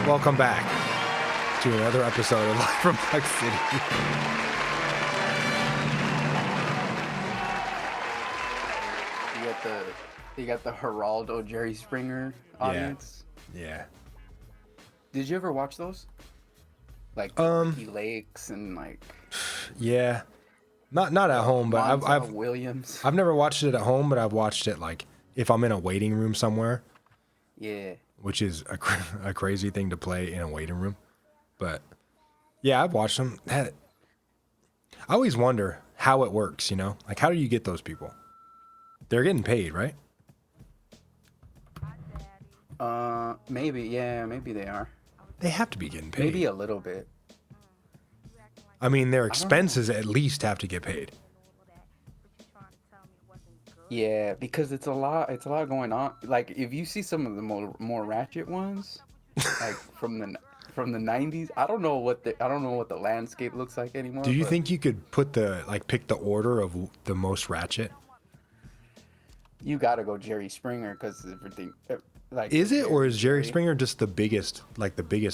Welcome back to another episode of Live from Puck City. You got the Geraldo Jerry Springer audience. Yeah. Did you ever watch those? Like Ricky Lakes and like. Yeah. Not at home, but I've Williams. I've never watched it at home, but I've watched it like if I'm in a waiting room somewhere. Yeah. Which is a crazy thing to play in a waiting room. But yeah, I've watched them. I always wonder how it works, you know? Like, how do you get those people? They're getting paid, right? Maybe. Yeah, maybe they are. They have to be getting paid. Maybe a little bit. I mean, their expenses at least have to get paid. Yeah, because it's a lot going on. Like if you see some of the more ratchet ones, like from the 90s, I don't know what the landscape looks like anymore. Do you think you could pick the order of the most ratchet? You got to go Jerry Springer because everything like is it or is Jerry Springer just the biggest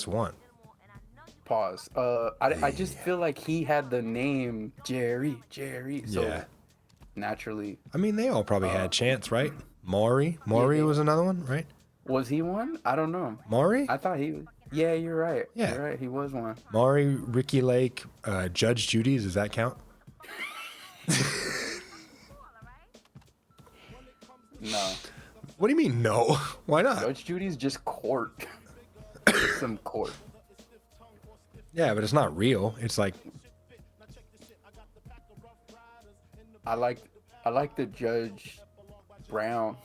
one? Pause. I just feel like he had the name Jerry. So yeah. Naturally. I mean, they all probably had chance, right? Maury was another one, right? Was he one? I don't know. Maury? I thought he was. Yeah, you're right. Yeah. You're right. He was one. Maury, Ricky Lake, Judge Judy's. Does that count? No. What do you mean no? Why not? Judge Judy's just court. Some court. Yeah, but it's not real. It's like. I like the Judge Brown.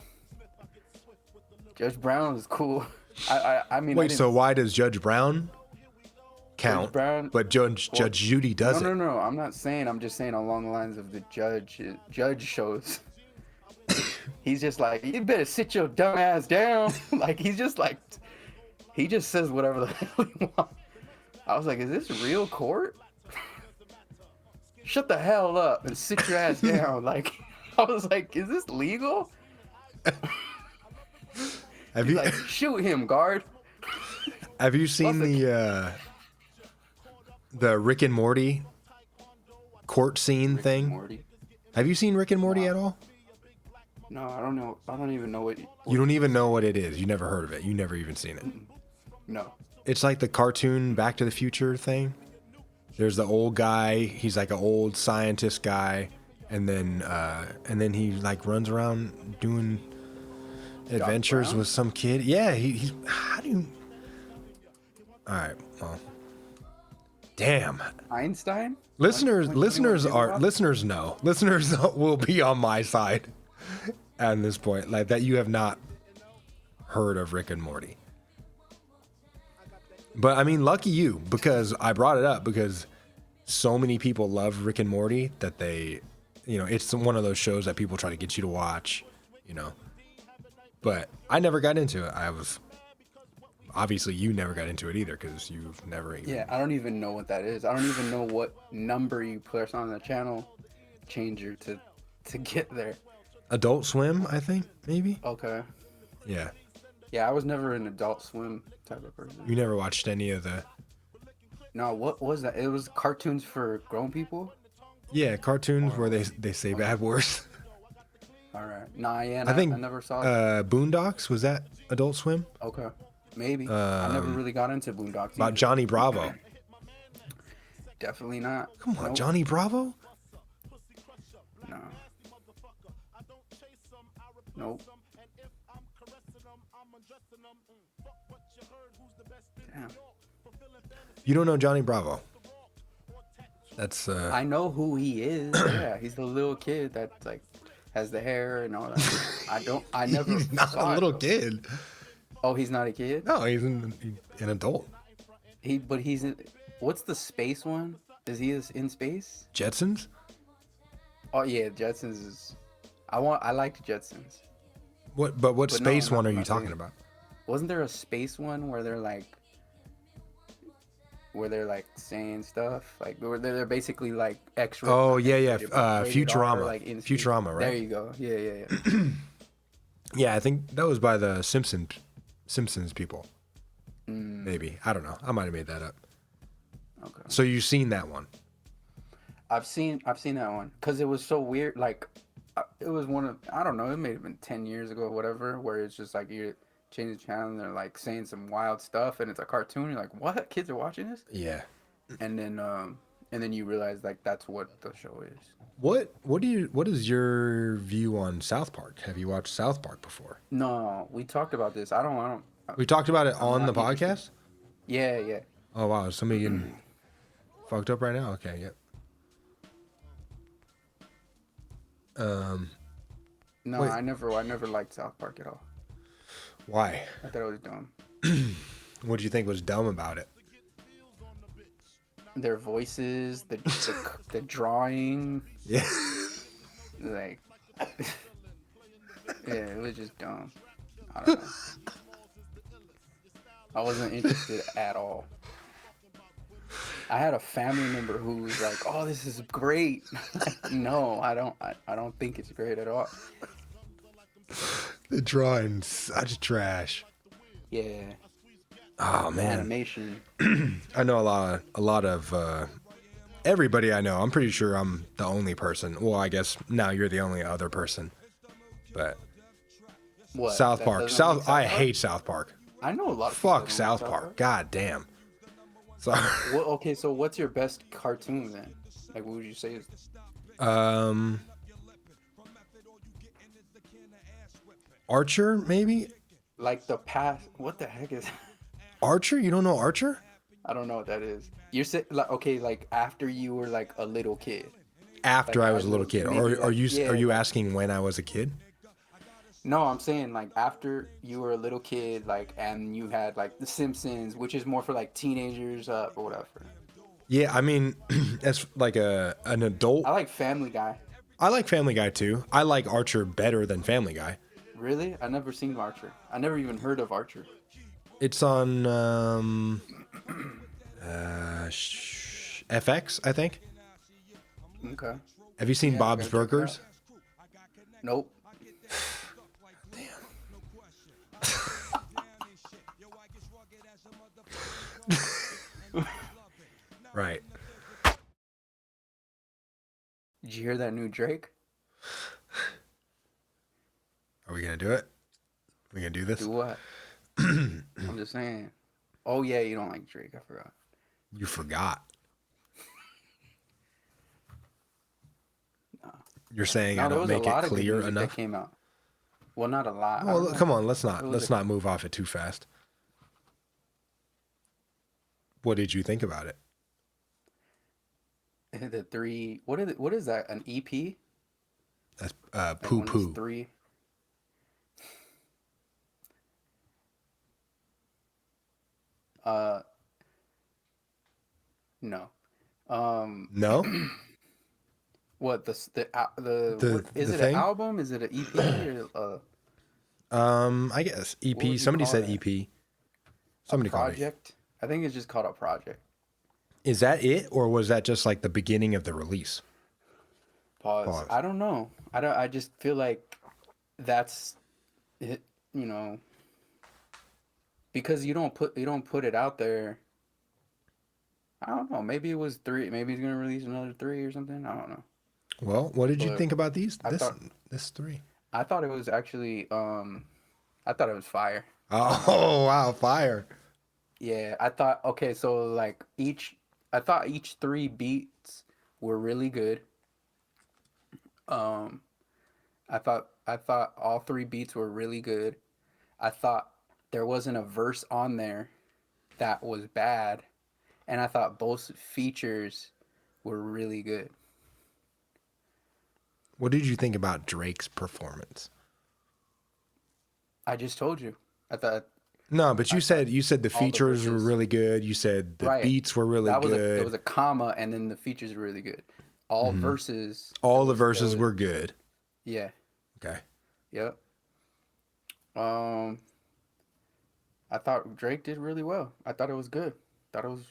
Judge Brown is cool. I mean. Wait, so why does Judge Brown count? Judge Brown, but Judge Judy doesn't. No. I'm not saying. I'm just saying along the lines of the judge shows. He's just like, you better sit your dumb ass down. Like he just says whatever the hell he wants. I was like, is this real court? Shut the hell up and sit your ass down. Like, I was like, is this legal? Have you like, shoot him, guard? Have you seen the Rick and Morty court scene thing? Morty? Have you seen Rick and Morty at all? No, I don't know. I don't even know what you don't even know what it is. You never heard of it. You never even seen it. No. It's like the cartoon Back to the Future thing. There's the old guy. He's like an old scientist guy, and then he like runs around doing adventures with some kid. Yeah, he's. How do you? All right. Well. Damn. Einstein. Listeners know. Listeners will be on my side at this point. Like that, you have not heard of Rick and Morty. But I mean, lucky you, because I brought it up because so many people love Rick and Morty that they, it's one of those shows that people try to get you to watch, But I never got into it. Obviously you never got into it either because you've never even... Yeah, I don't even know what that is. I don't even know what number you press on the channel changer to get there. Adult Swim, I think, maybe? Okay. Yeah. Yeah, I was never an Adult Swim type of person. You never watched any of the... No, what was that? It was cartoons for grown people? Yeah, cartoons where they say bad words. All right. Nah, yeah, I think I never saw it. Boondocks, was that Adult Swim? Okay. Maybe. I never really got into Boondocks. About Johnny Bravo. Definitely not. Come on, nope. Johnny Bravo? No. Nope. Damn. You don't know Johnny Bravo? That's I know who he is. Yeah, he's the little kid that like has the hair and all that. I never. He's not a little kid. Oh, he's not a kid? No, he's an adult. He's in, what's the space one? Is he in space? Jetsons? Oh yeah, Jetsons is. I liked Jetsons. What space one are you talking about? Wasn't there a space one where they're like saying stuff like they're basically like X-ray? Oh yeah. Futurama. Like Futurama, right? There you go. Yeah. Yeah, I think that was by the Simpsons people. Maybe. I don't know. I might have made that up. Okay. So you've seen that one? I've seen that one because it was so weird. Like, it was one of, I don't know, it may have been 10 years ago or whatever, where it's just like you change the channel and they're like saying some wild stuff and it's a cartoon. You're like, what? Kids are watching this? Yeah. And then you realize like that's what the show is. What is your view on South Park? Have you watched South Park before? No, we talked about this. I don't. We talked about it I'm on the not interested. podcast? Yeah. Oh wow, is somebody getting fucked up right now? Okay, yep. No, Wait. I never liked South Park at all. Why? I thought it was dumb. What do you think was dumb about it? Their voices, the drawing, Yeah. like, yeah, it was just dumb. I don't know. I wasn't interested at all. I had a family member who was like, "Oh, this is great." Like, no, I don't think it's great at all. The drawing's such trash. Yeah. Oh man. Animation. I know a lot of everybody I know. I'm pretty sure I'm the only person. Well, I guess now you're the only other person. But What? South That Park. doesn't like I Park? hate South Park. I know a lot of people Fuck that don't South like Park. God damn. Sorry. Well, okay, so what's your best cartoon then? Like, what would you say is? Archer, maybe? Like the past? What the heck is? Archer? You don't know Archer? I don't know what that is. You're saying like, okay, like after you were like a little kid. After Like, I was a little was kid. maybe, Or like, are yeah, you like- asking when I was a kid? No, I'm saying like after you were a little kid, like, and you had like The Simpsons, which is more for like teenagers or whatever. Yeah, I mean, as like an adult, I like Family Guy. I like Family Guy too. I like Archer better than Family Guy. Really? I never seen Archer. I never even heard of Archer. It's on FX, I think. Okay. Have you seen Yeah, Bob's I gotta check it Burgers? Nope. Right. Did you hear that new Drake? Are we gonna do it? We gonna do this? Do what? I'm just saying. Oh yeah, you don't like Drake. I forgot. You forgot. You're saying I No, there don't was a make it lot of good clear music that enough. came out. Well, not a lot. I Well, don't know. come on, let's It was not move off it too fast. What did you think about it? The three. What is that? An EP? That's Like poo one of poo. those three. Uh, no. No, What The- what, is the it thing? an album? Is it an EP or I guess What would EP. you Somebody call said it? EP. a Somebody called it. project? I think it's just called a project. Is that it, or was that just like the beginning of the release? Pause. I don't know. I just feel like that's it. You know, because you don't put it out there. I don't know. Maybe it was three. Maybe he's gonna release another three or something. I don't know. Well, what did you But think about these? I thought- This three. I thought it was actually. I thought it was fire. Oh wow, fire! Yeah, I thought. Okay, so like I thought each three beats were really good. Um, I thought all three beats were really good. I thought there wasn't a verse on there that was bad, and I thought both features were really good. What did you think about Drake's performance? I just told you. I thought No, but you said the all the features were verses- really good. You said the Right. beats were really that was good. there was a comma, and then the features were really good. All verses. All the was- verses was- were good. Yeah. Okay. Yep. I thought Drake did really well. I thought it was good. Thought it was.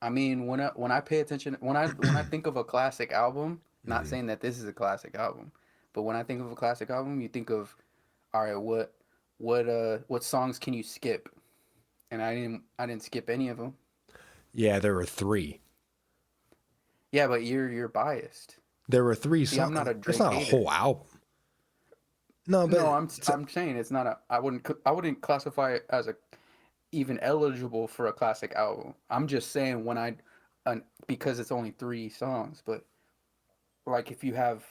I mean, when I pay attention, when I think of a classic album, not saying that this is a classic album, but when I think of a classic album, you think of, all right, what songs can you skip? And I didn't skip any of them. Yeah, there were three. Yeah, but you're biased. There were three See, I'm songs. not a It's Drake not a hater. whole album. No, but No, I'm saying it's not a. I wouldn't classify it as a even eligible for a classic album. I'm just saying because it's only three songs, but like if you have,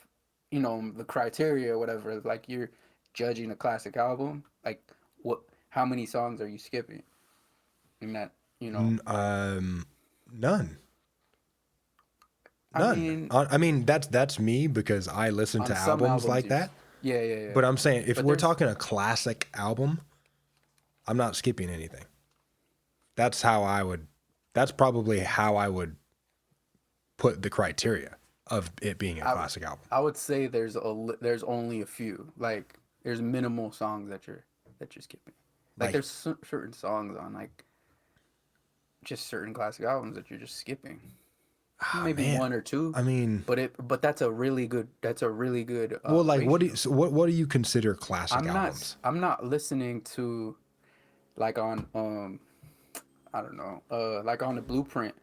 the criteria or whatever, like you're judging a classic album, like how many songs are you skipping in that, none. I None. mean, I mean, that's me because I listen on to some albums albums like you, that. yeah, yeah, yeah. But I'm saying if But we're there's, talking a classic album, I'm not skipping anything. That's how I would. That's probably how I would put the criteria of it being a I, classic album. I would say there's only a few, like there's minimal songs that you're skipping. Like Like, there's certain songs on like just certain classic albums that you're just skipping. ah, Maybe man. one or two, I mean, but that's a really good well, like, ratio. what do you consider classic I'm not albums? I'm not listening to like on I don't know like on the Blueprint,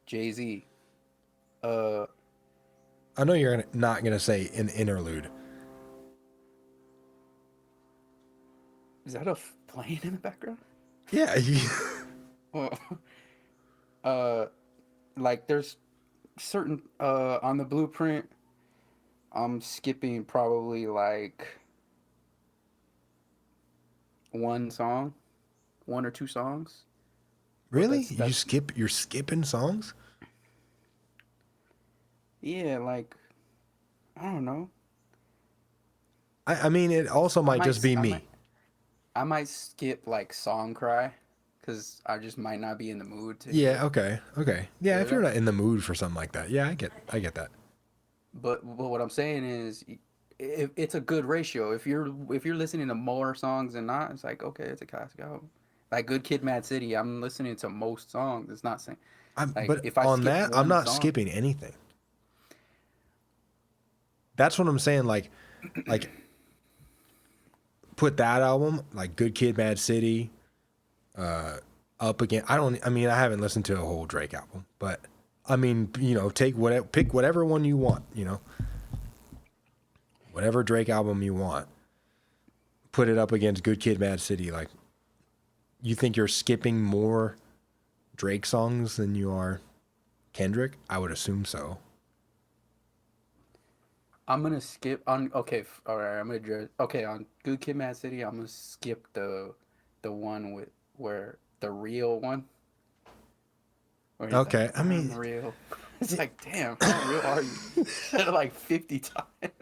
Jay-Z. Uh, I know you're not gonna say an interlude. is that playing in the background? Yeah. Well, uh, like there's certain on the Blueprint, I'm skipping probably like one song, one or two songs. But Really? that's You're skipping songs? yeah, like I don't know. I mean, it also I might might just s- be I me. might I might skip like Song Cry because I just might not be in the mood to Yeah, okay. Okay. Yeah, hear if you're that. not in the mood for something like that. Yeah, I get that. But what I'm saying is, it's a good ratio. If you're listening to more songs than not, it's like okay, it's a classic album. Like Good Kid, Mad City, I'm listening to most songs. It's not saying like But if I on skip that, I'm one not song, skipping anything. That's what I'm saying. Like put that album, like Good Kid, Mad City, up again. I mean, I haven't listened to a whole Drake album, but I mean, pick whatever one you want. Whatever Drake album you want. Put it up against Good Kid, Mad City. Like, you think you're skipping more Drake songs than you are Kendrick? I would assume so. I'm gonna skip on okay. All right, okay on Good Kid, Mad City. I'm gonna skip the one with where the real one where he's like Okay, I I'm mean, real. It's like damn, how real are you? Said it like 50 times.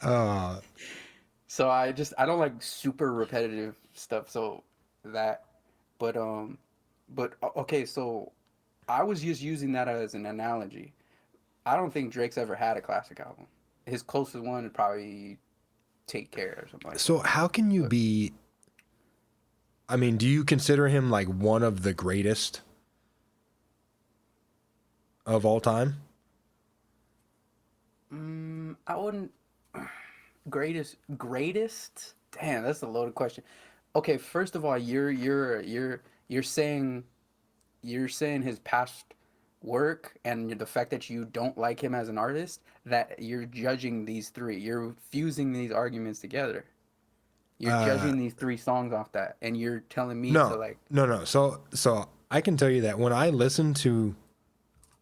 uh, So I don't like super repetitive stuff. So that, but okay. So I was just using that as an analogy. I don't think Drake's ever had a classic album. His closest one would probably Take Care or something like so that. how can you But be? I mean, do you consider him like one of the greatest of all time? I wouldn't greatest. Damn, that's a loaded question. Okay, first of all, you're saying his past work and the fact that you don't like him as an artist, that you're judging these three. You're fusing these arguments together. You're Uh, judging these three songs off that, and you're telling me to no, like, no. So I can tell you that when I listened to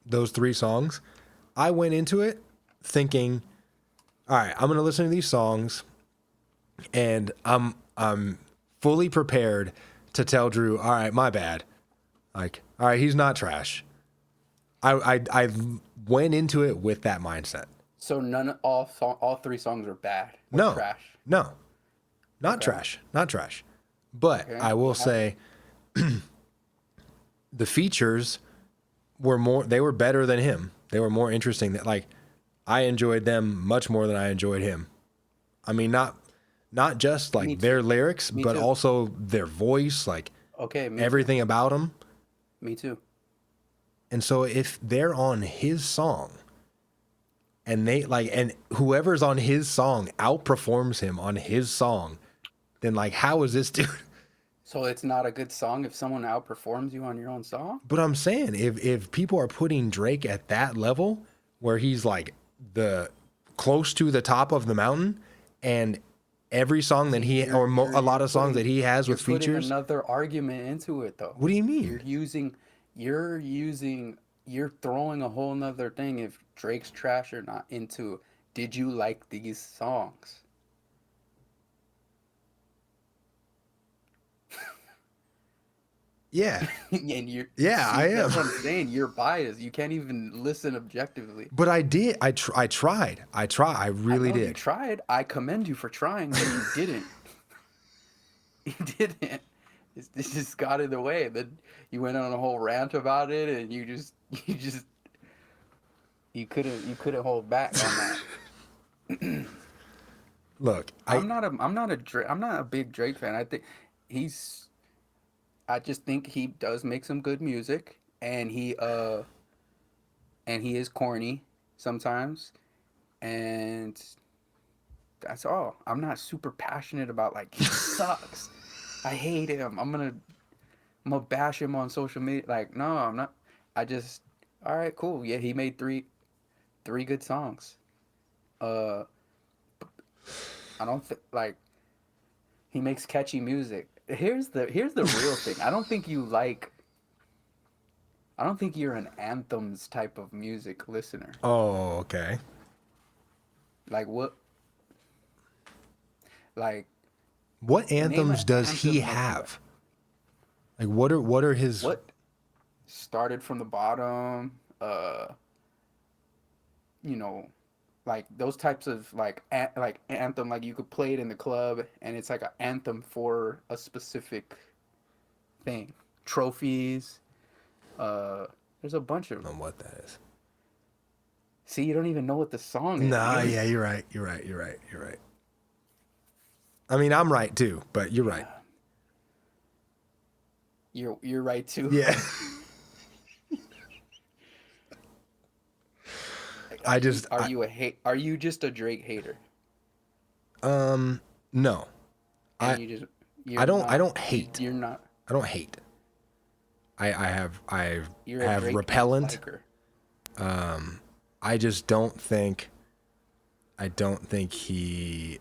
those three songs, I went into it thinking, all right, I'm gonna listen to these songs, and I'm fully prepared to tell Drew, all right, my bad. Like, all right, he's not trash. I went into it with that mindset. so all three songs are bad or No, trash. no, not Okay, trash, not trash. But okay. I will say the features were more. They were better than him. They were more interesting. That like I enjoyed them much more than I enjoyed him. I mean, not just Me like too. their lyrics, Me but too. also their voice, like Okay, me too. everything about them. Me too. And so if they're on his song, and and whoever's on his song outperforms him on his song, then like how is this dude? So it's not a good song if someone outperforms you on your own song? But I'm saying if people are putting Drake at that level where he's like the close to the top of the mountain, and every song that a lot of songs that he has with You're putting features. another argument into it though. What do you mean? You're throwing a whole nother thing if Drake's trash or not into did you like these songs? Yeah. And I am. That's what I'm saying. You're biased. You can't even listen objectively. But I did. I tried. I really did. You tried. I commend you for trying, but you didn't. You didn't. This just got in the way. Then you went on a whole rant about it, and you couldn't hold back on that. Look, I'm not a big Drake fan. I just think he does make some good music, and he is corny sometimes, and that's all. I'm not super passionate about like he sucks. I hate him. I'm gonna bash him on social media. Like, no, I'm not. I just all right, cool. Yeah, he made three good songs. I don't like he makes catchy music. Here's the real thing. I don't think you're an anthems type of music listener. Oh, okay. Like what? Like what anthems does he have? Like what are his? What started from the bottom? Like those types of like anthem. Like you could play it in the club, and it's like an anthem for a specific thing. Trophies. There's a bunch of them. I don't know what that is. See, you don't even know what the song is. Nah, yeah, you're right. I mean, I'm right too, but you're right. You're right too. Yeah. Are you just a Drake hater? No. And I don't hate. You're not. I don't hate. I have You're a Drake repellent. liker. I just don't think. I don't think he.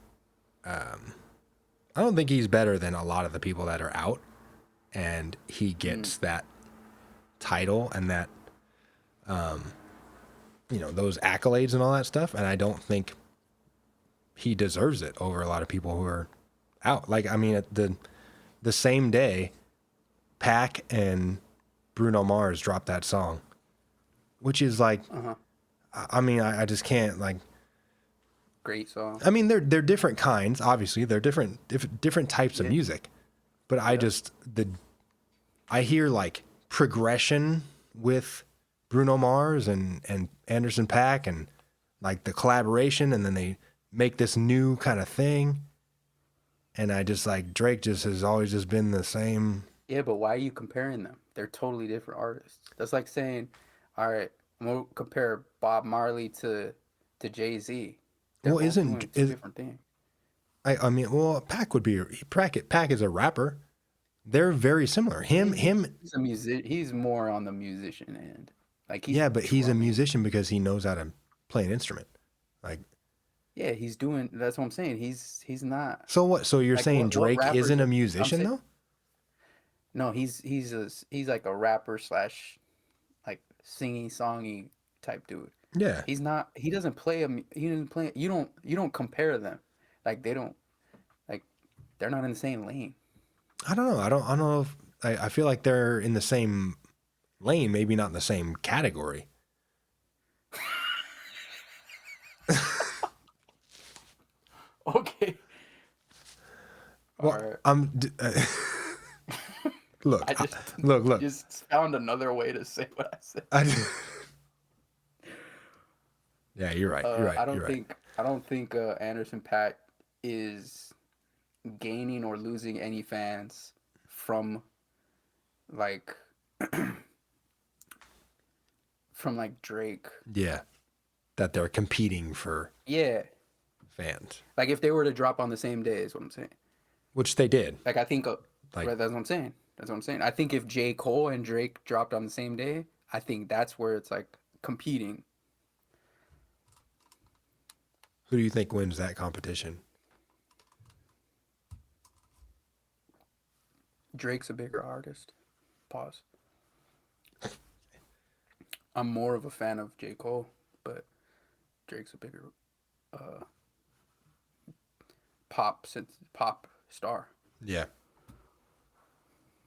I don't think he's better than a lot of the people that are out, and he gets that title and that, those accolades and all that stuff. And I don't think he deserves it over a lot of people who are out. Like, I mean, at the same day, Pac and Bruno Mars dropped that song, which is like, I mean, I just can't like. Great song. I mean, they're different kinds. Obviously, they're different types of music, but I hear like progression with Bruno Mars and Anderson .Paak and like the collaboration, and then they make this new kind of thing, and I just like Drake just has always just been the same. Yeah, but why are you comparing them? They're totally different artists. That's like saying, all right, I'm gonna compare Bob Marley to Jay-Z. They're Well, both doing different things. I mean, well, Pac is a rapper. They're very similar. Him. He's a musician. He's more on the musician end. Like he's a musician because he knows how to play an instrument. Like, yeah, he's doing. That's what I'm saying. He's not. So what? So you're like, saying what Drake isn't a musician though? No, he's like a rapper / like singing songy type dude. Yeah. He's not. He doesn't play. You don't compare them. Like they don't. Like they're not in the same lane. I don't know. I don't know if I feel like they're in the same lane, maybe not in the same category. Okay. Well, right. Look. I just found another way to say what I said. Yeah, you're right. You're right. I don't think Anderson .Paak is gaining or losing any fans from Drake. Yeah, that they're competing for Yeah. fans, Like if they were to drop on the same day is what I'm saying. which they did. Like I think Like, right, that's what I'm saying. That's what I'm saying. I think if J. Cole and Drake dropped on the same day, I think that's where it's like competing. who do you think wins that competition? Drake's a bigger artist. Pause. I'm more of a fan of J. Cole, but Drake's a bigger pop star. Yeah.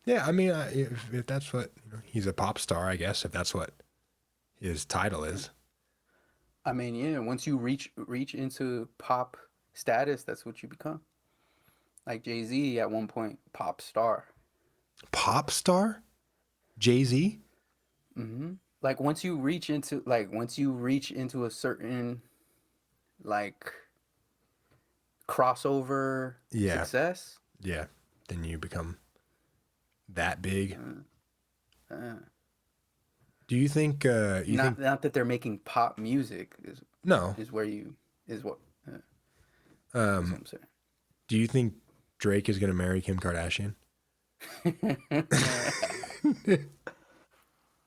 Yeah, I mean, if that's what he's a pop star, I guess if that's what his title is. I mean, yeah. Once you reach into pop status, that's what you become. Like Jay-Z at one point, pop star. Pop star? Jay-Z? Mm-hmm. Like once you reach into a certain like crossover success. Yeah. Then you become that big. Do you think Not that they're making pop music No. is where you is what that's Um what I'm saying. Do you think Drake is going to marry Kim Kardashian?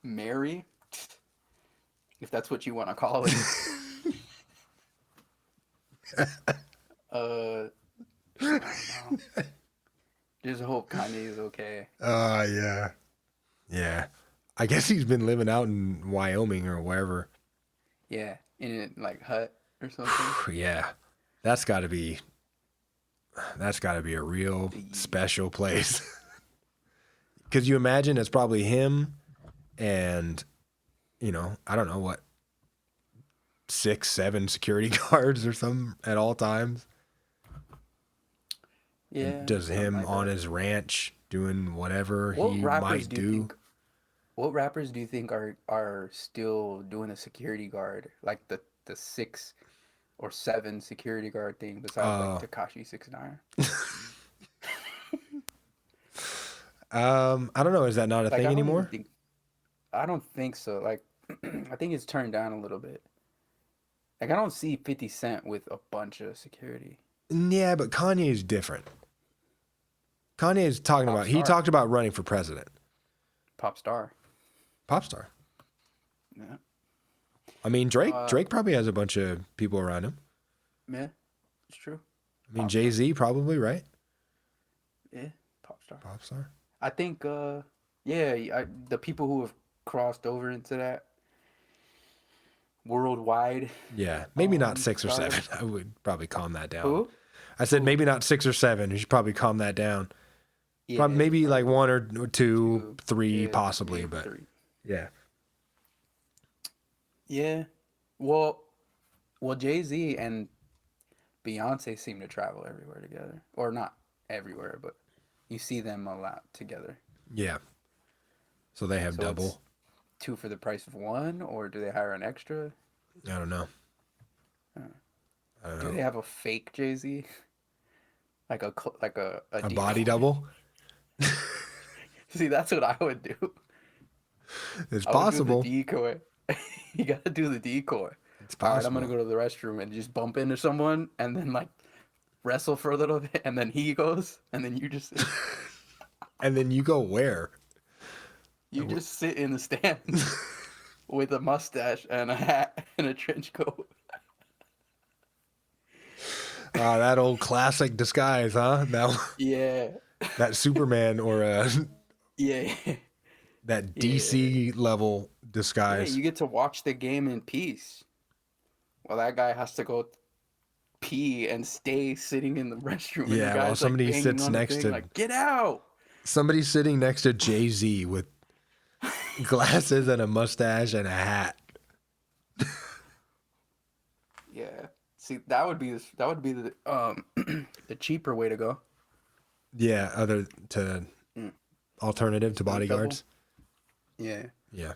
Mary, if that's what you want to call it. I don't know. Just hope Kanye is okay. Yeah. Yeah. I guess he's been living out in Wyoming or wherever. Yeah, in a like hut or something. Yeah. That's got to be a real special place. Cuz you imagine it's probably him and I don't know what 6, 7 security guards or something at all times. Yeah. And does him like on that. his ranch doing whatever he might do. What rappers do you think are still doing a security guard, like the 6 or 7 security guard thing besides like Tekashi 6ix9ine? I don't know. Is that not a Like thing anymore? I don't think so. Like I think it's turned down a little bit. Like I don't see 50 Cent with a bunch of security. Yeah, but Kanye is different. Kanye is talking about, he talked about running for president. Pop star. Pop star. Yeah. I mean, Drake probably has a bunch of people around him. Yeah, it's true. I mean, Jay-Z probably, right? Yeah, pop star. Pop star. I think, the people who have crossed over into that worldwide. Yeah, maybe not 6 or 7. I would probably calm that down. Who? I said maybe not 6 or 7. You should probably calm that down. Yeah, Probably, maybe like 1 or 2, 3 possibly, maybe but 3. yeah. Yeah. Well, Jay-Z and Beyonce seem to travel everywhere together. Or not everywhere, but you see them a lot together. Yeah. So they have So double. it's 2 for the price of 1, or do they hire an extra? I don't know. Do they have a fake Jay-Z? Like a body double? See, that's what I would do. It's I would possible. do the decoy. You gotta do the decoy. It's All right, possible. I'm gonna go to the restroom and just bump into someone and then like wrestle for a little bit and then he goes and then you just And then you go where? you just sit in the stands with a mustache and a hat and a trench coat. That old classic disguise, huh? Yeah. That Superman or Yeah. that DC level Yeah, disguise. you get to watch the game in peace. Well, that guy has to go pee and stay sitting in the restroom. And the Yeah, guy's, while somebody like, banging sits on the next thing, to like, get out. somebody's sitting next to Jay-Z with glasses and a mustache and a hat. Yeah. See, that would be the the cheaper way to go. Yeah, alternative to bodyguards. Yeah. Yeah.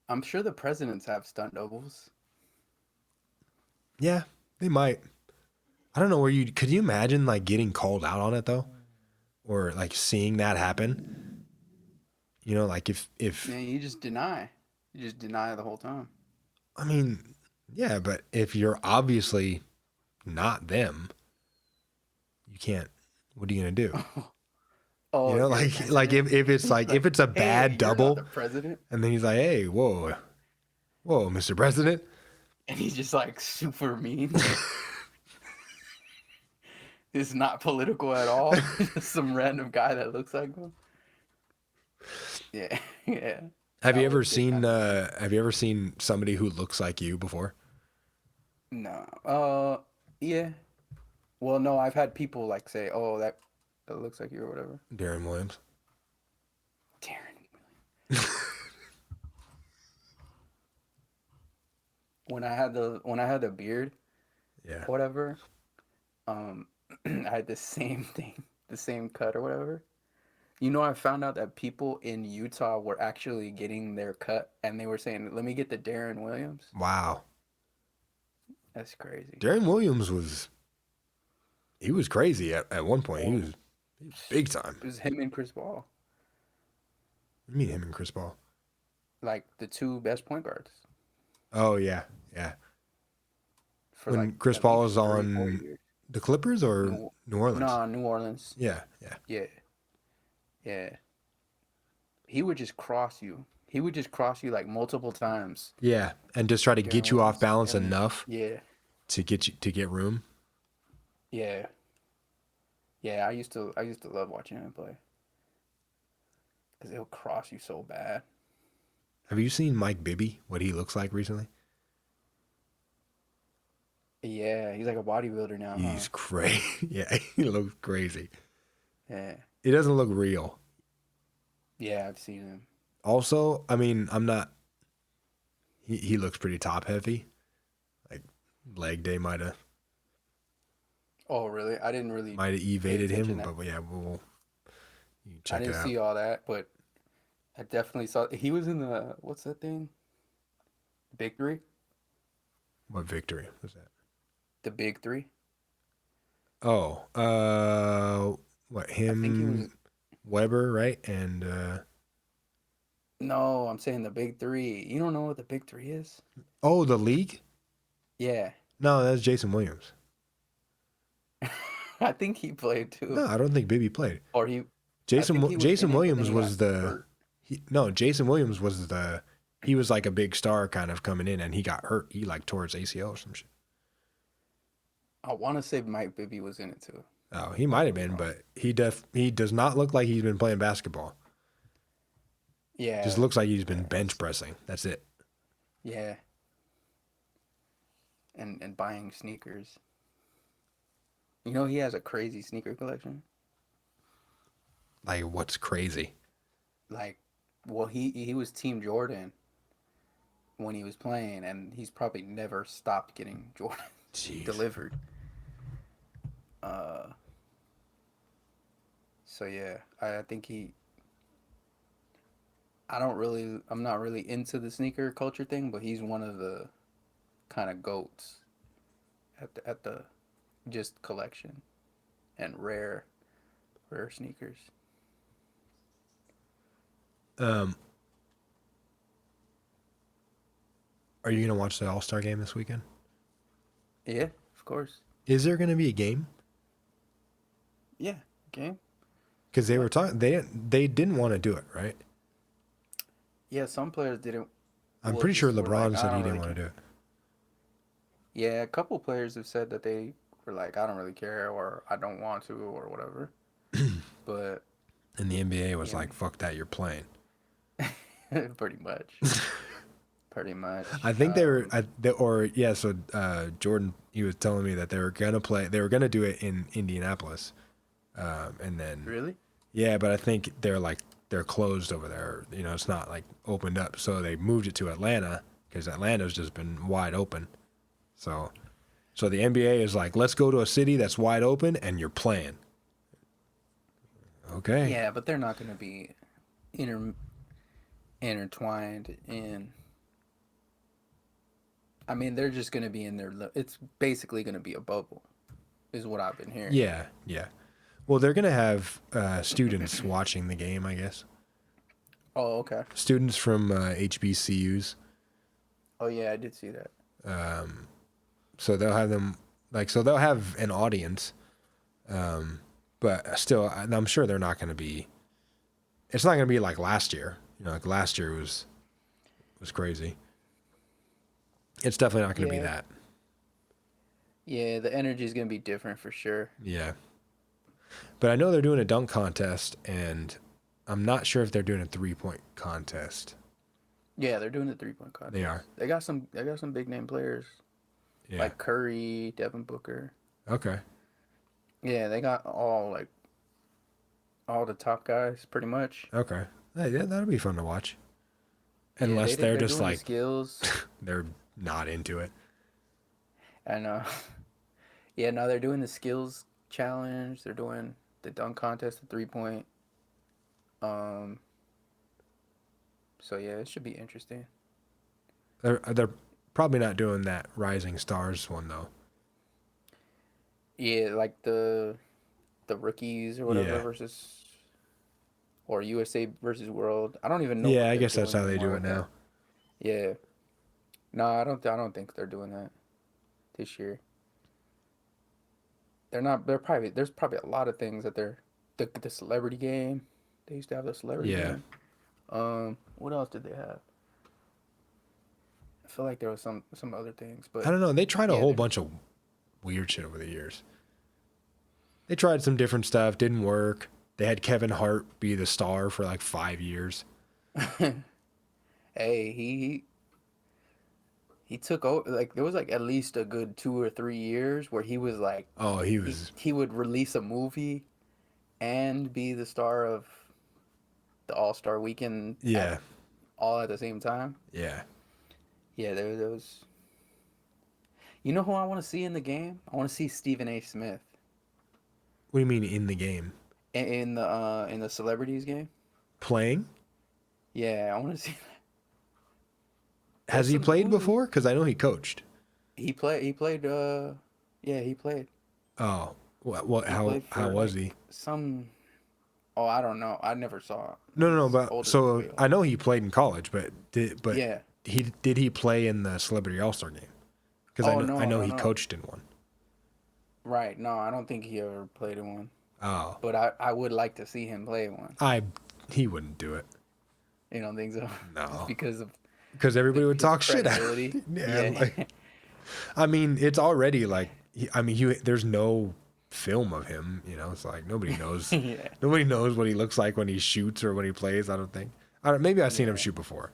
I'm sure the presidents have stunt doubles. Yeah, they might. I don't know could you imagine like getting called out on it though? Or like seeing that happen? You know, like if Man, you just deny. You just deny the whole time. I mean, yeah, but if you're obviously not them, you can't. What are you gonna do? You Oh, know, if you're the like president, if it's he's like if like, it's a hey, bad you're not double, the president. and then he's like, hey, whoa, Mr. President. And he's just like super mean. It's not political at all. Just some random guy that looks like him. Yeah, yeah. Have you That ever would get seen kind of funny. have you ever seen somebody who looks like you before? No. Yeah. Well, no, I've had people like say, "Oh, that looks like you" or whatever. Darren Williams. Darren. When I had the beard, Yeah. whatever, um, I had the same thing, the same cut or whatever. You know, I found out that people in Utah were actually getting their cut, and they were saying, "Let me get the Darren Williams." Wow. That's crazy. Darren Williams he was crazy at one point. Well, He was big time. it was him and Chris Paul, You mean him and Chris Paul? like the two best point guards Oh yeah, yeah. for like When Chris at Paul least was 3 4 on years. the Clippers or New, New Orleans? nah, New Orleans. Yeah, yeah. Yeah, yeah. He would just cross you. He would just cross you like multiple times. Yeah, and just try to Darren get you off Williams. balance Darren Williams. enough Yeah, to get room. yeah, yeah. I used to love watching him play because he'll cross you so bad. Have you seen Mike Bibby? What he looks like recently? Yeah, he's like a bodybuilder now, huh? He's crazy. Yeah, he looks crazy. Yeah, He doesn't look real. yeah. I've seen him. Also, I mean, I'm not. He looks pretty top heavy. Like leg day Oh, really? I didn't really might have pay evaded him, attention. but yeah, you can I check it didn't out. see all that, but I definitely saw he was in the what's that thing? Big Three? What victory was that? The Big Three? Oh, what I think he was. him, Weber, right? And No, I'm saying the Big Three. You don't know what the Big Three is? oh, the league? Yeah, No, that's Jason Williams. I think he played too, No, I don't think Bibby played. or he. I think he was in Jason it, but then Williams he got was the hurt. no, Jason Williams was he was like a big star kind of coming in, and he got hurt. He like tore his ACL or some shit. I want to say Mike Bibby was in it too. Oh, he I might could have be been, wrong. but he does not look like he's been playing basketball. Just Yeah, looks like he's been yeah, bench pressing. That's it. yeah, and buying sneakers. You know he has a crazy sneaker collection. Like what's crazy? Like, well, he was Team Jordan when he was playing, and he's probably never stopped getting Jordan Jeez. delivered. Uh, so yeah, I think he. I'm not really into the sneaker culture thing, but he's one of the kind of goats at the just collection and rare sneakers. Um, are you gonna watch the All-Star game this weekend? Yeah, of course. Is there gonna be a game? Yeah, game. Because they Yeah, were talking, they didn't want to do it, right? yeah. Some players didn't. I'm Well, pretty sure just were like, LeBron I said he don't didn't really want care. to do it. Yeah, a couple players have said that they were like, I don't really care, or I don't want to, or whatever. But And the NBA was yeah, like, "Fuck that, you're playing." pretty much, pretty much. I think they were, or yeah. So Jordan, he was telling me that they were gonna play. They were gonna do it in Indianapolis, and then Really? yeah. But I think they're closed over there. You know, it's not like opened up. So they moved it to Atlanta because Atlanta's just been wide open. So the NBA is like, let's go to a city that's wide open and you're playing. Okay. Yeah, but they're not going to be inter intertwined in. I mean, they're just going to be in their. It's basically going to be a bubble, is what I've been hearing. Yeah, yeah. Well, they're gonna have students watching the game, I guess. Oh, okay. Students from HBCUs. Oh yeah, I did see that. So they'll have them so they'll have an audience, but still, I'm sure they're not going to be. It's not going to be like last year. Like last year was crazy. It's definitely not going to be that. Yeah, the energy is going to be different for sure. Yeah. But I know they're doing a dunk contest, and I'm not sure if they're doing a 3-point contest. Yeah, they're doing the 3-point contest. They are. They got some big name players. Yeah. Like Curry, Devin Booker. Okay. Yeah, they got all the top guys pretty much. Okay. Yeah, that'll be fun to watch. Unless they're just doing the skills. They're not into it. I know. Yeah, no, they're doing the skills challenge. They're doing the dunk contest, the 3-point. So yeah, it should be interesting. They're probably not doing that Rising Stars one though. Yeah, like the rookies or whatever versus, or USA versus World. I don't even know. Yeah, I guess that's how they do it now. Yeah. No, I don't think they're doing that this year. They're not. There's probably a lot of things that the celebrity game. They used to have the celebrity game. What else did they have? I feel like there was some other things, but I don't know. They tried a whole bunch of weird shit over the years. They tried some different stuff, didn't work. They had Kevin Hart be the star for like 5 years. Hey, he took over. Like there was like at least a good 2 or 3 years where he was like, he would release a movie and be the star of the All-Star Weekend. Yeah. All at the same time. Yeah. Yeah, there was. You know who I want to see in the game? I want to see Stephen A. Smith. What do you mean in the game? In the celebrities game? Playing? Yeah, I want to see that. Has he played before? Because I know he coached. He played. Yeah, he played. Oh, what? How was he? Oh, I don't know. I never saw it. No. But so I know he played in college, but yeah. Did he play in the Celebrity All-Star game? Because I know he coached in one. Right. No, I don't think he ever played in one. Oh. But I would like to see him play one. He wouldn't do it. You don't think so? No. Just because everybody would talk shit out. Yeah. I mean, it's already like there's no film of him. It's like nobody knows. Nobody knows what he looks like when he shoots or when he plays. I don't think. Maybe I've seen him shoot before.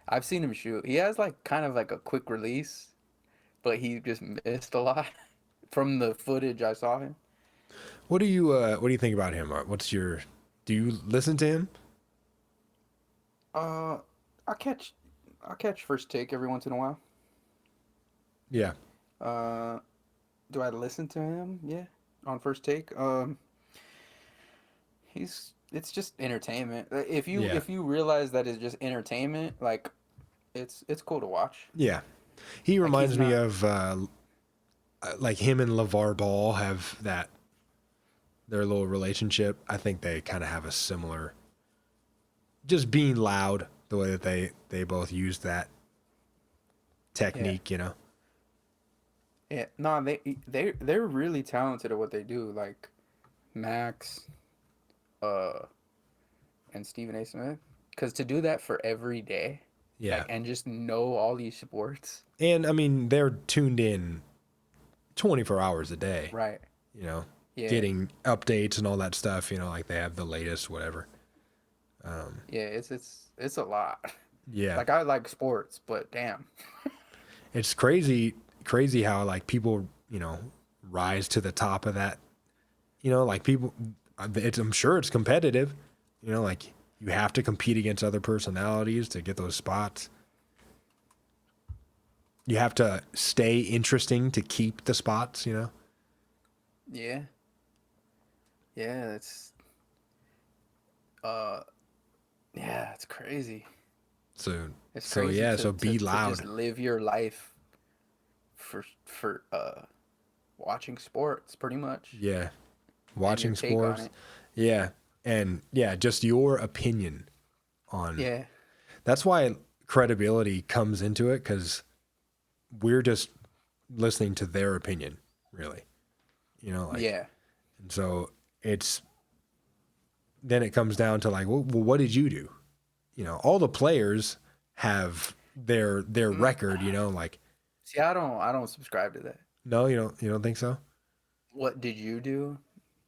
I've seen him shoot. He has kind of like a quick release, but he just missed a lot from the footage I saw him. What do you think about him? Do you listen to him? I catch First Take every once in a while. Yeah. Do I listen to him? Yeah, on First Take. It's just entertainment. If you realize that it's just entertainment, like it's cool to watch. Yeah, he reminds me of like him and LeVar Ball have their little relationship. I think they kind of have a similar, just being loud, the way that they both use that technique. Yeah, no, they're really talented at what they do. Like Max, and Stephen A. Smith, because to do that for every day, and just know all these sports, and I mean they're tuned in 24 hours a day, right? Getting updates and all that stuff. Like they have the latest whatever. It's a lot. Yeah, like I like sports, but damn, it's crazy how like people rise to the top of that. Like people, I'm sure it's competitive. Like you have to compete against other personalities to get those spots. You have to stay interesting to keep the spots, Yeah. Yeah, it's it's crazy. So it's crazy so be loud. To just live your life for watching sports, pretty much. Yeah. Watching sports. Yeah. And just your opinion on. Yeah. That's why credibility comes into it, because we're just listening to their opinion, really. Like, Yeah. and so then it comes down to like, well, what did you do? All the players have their record, like. See, I don't subscribe to that. No, you don't think so? What did you do?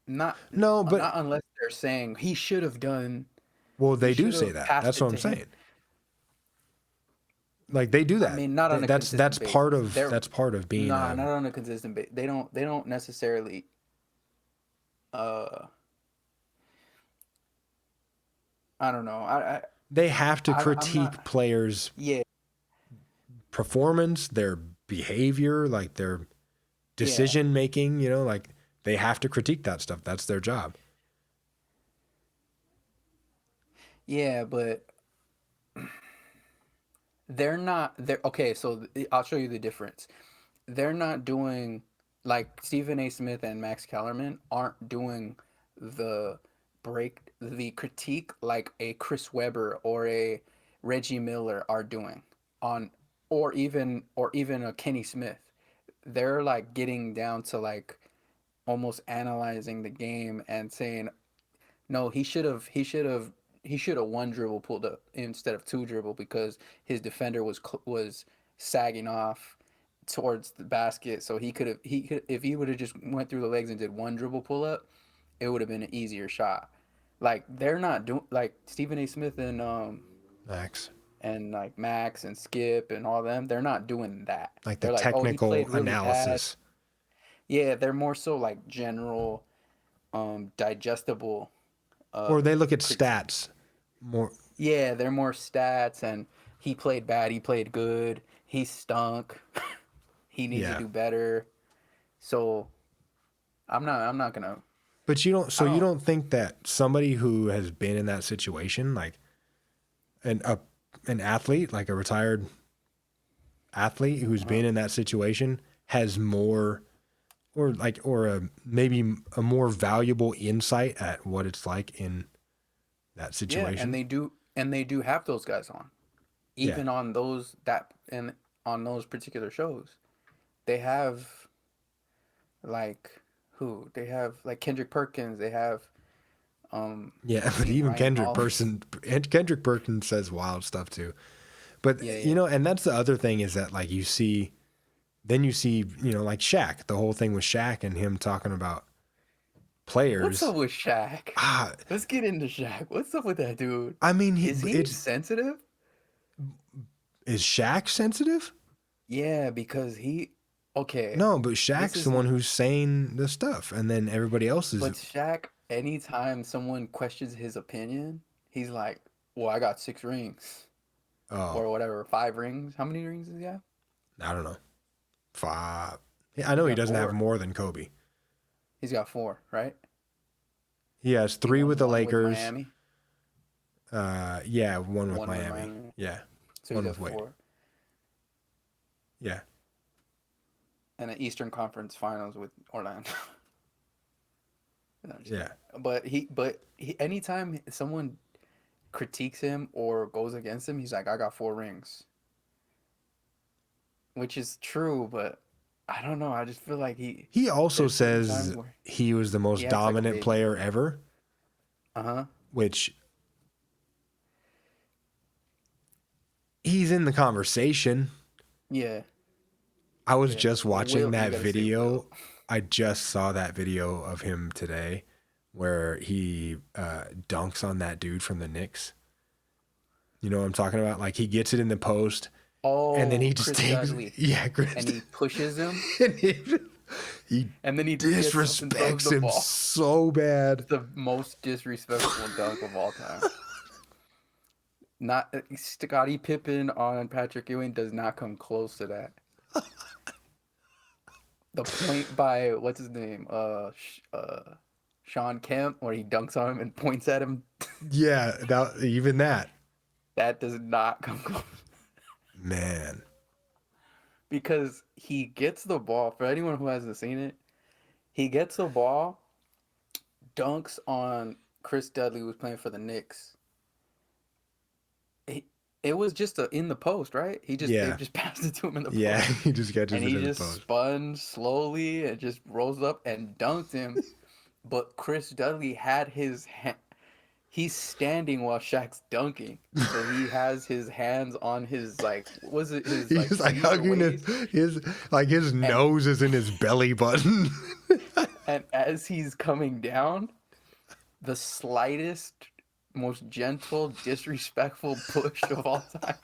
Not No, but not unless they're saying he should have done. well, He they do should say have that. passed That's it what I'm to him. saying. Like, they do I that. mean, not on a That's consistent part basis. of being Nah, not on a consistent basis. They don't necessarily. Uh, I don't know. they have to I'm critique not. players' Yeah, performance, their behavior, like their yeah, decision making, like they have to critique that stuff. That's their job. yeah, but they're not. They're okay. So I'll show you the difference. They're not doing like Stephen A. Smith and Max Kellerman aren't doing the the critique like a Chris Webber or a Reggie Miller are doing on or even a Kenny Smith. They're like getting down to like almost analyzing the game and saying, no, he should have one dribble pulled up instead of two dribble because his defender was sagging off towards the basket. So he could if he would have just went through the legs and did one dribble pull up, it would have been an easier shot. Like they're not doing like Stephen A. Smith Max. and like Max and Skip and all them. They're not doing that. Like the They're like, oh, he technical played really bad. analysis. Yeah, they're more so like general, digestible Or they look at critique. stats more. Yeah, they're more stats and he played bad, he played good, he stunk, he needs to Yeah. do better. So I'm not gonna But I you don't don't think that somebody who has been in that situation, like an a, an athlete, like a retired athlete who's uh, been in that situation, has more, or maybe a more valuable insight at what it's like in that yeah, situation? and they do have those guys on. Yeah. Even on those that and on those particular shows. They have like who? They have like Kendrick Perkins, they have Yeah, I but think even Ryan Hollins. Kendrick Perkins says wild stuff too. But Yeah, yeah. and that's the other thing, is that like you see, like Shaq, the whole thing with Shaq and him talking about What's players. up with Shaq? Ah, Let's get into Shaq. What's up with that dude? I mean, Is he it's sensitive? is Shaq sensitive? Yeah, because okay, No, but this Shaq's the is one who's saying the stuff, and then everybody else is. but Shaq, anytime someone questions his opinion, he's like, well, I got 6 rings Oh, or whatever, 5 rings. How many rings does he have? I don't know. Five. Yeah, I He's know he got doesn't have four. more than Kobe. He's got four, right? He has He three with won the one with Lakers. Miami, Yeah, one with one with Miami. Miami. Yeah, So he's one at with Wade. four. Yeah, And an Eastern Conference Finals with Orlando. No, I'm just yeah. kidding. Anytime someone critiques him or goes against him, he's like, I got 4 rings. Which is true, but I don't know. I just feel like He also there's certain times says where he was the he most acts like a dominant baby. player ever, Uh-huh. which he's in the conversation. Yeah. I was Yeah. just Well, watching you that gotta say video. Will. I just saw that video of him today where he dunks on that dude from the Knicks. You know what I'm talking about? Like, he gets it in the post and then Oh, he just Chris takes, Dudley. yeah, And he pushes him, and he and then he gets up and throws disrespects the him ball. so bad. The most disrespectful dunk of all time. Not Scottie Pippen on Patrick Ewing does not come close to that. The point by what's his name? Sean Kemp, where he dunks on him and points at him. Yeah, even that. That does not come close Man. because he gets the ball. For anyone who hasn't seen it, he gets the ball, dunks on Chris Dudley, who's playing for the Knicks, It was just in the post, right? They just passed it to him in the Yeah, post. he just catches And it he in the just post. spun slowly and just rose up and dunked him. But Chris Dudley had his he's standing while Shaq's dunking. So he has his hands on his like was it his like He's like feet or hugging waist? his nose is in his belly button. And as he's coming down, the slightest, most gentle, disrespectful push of all time.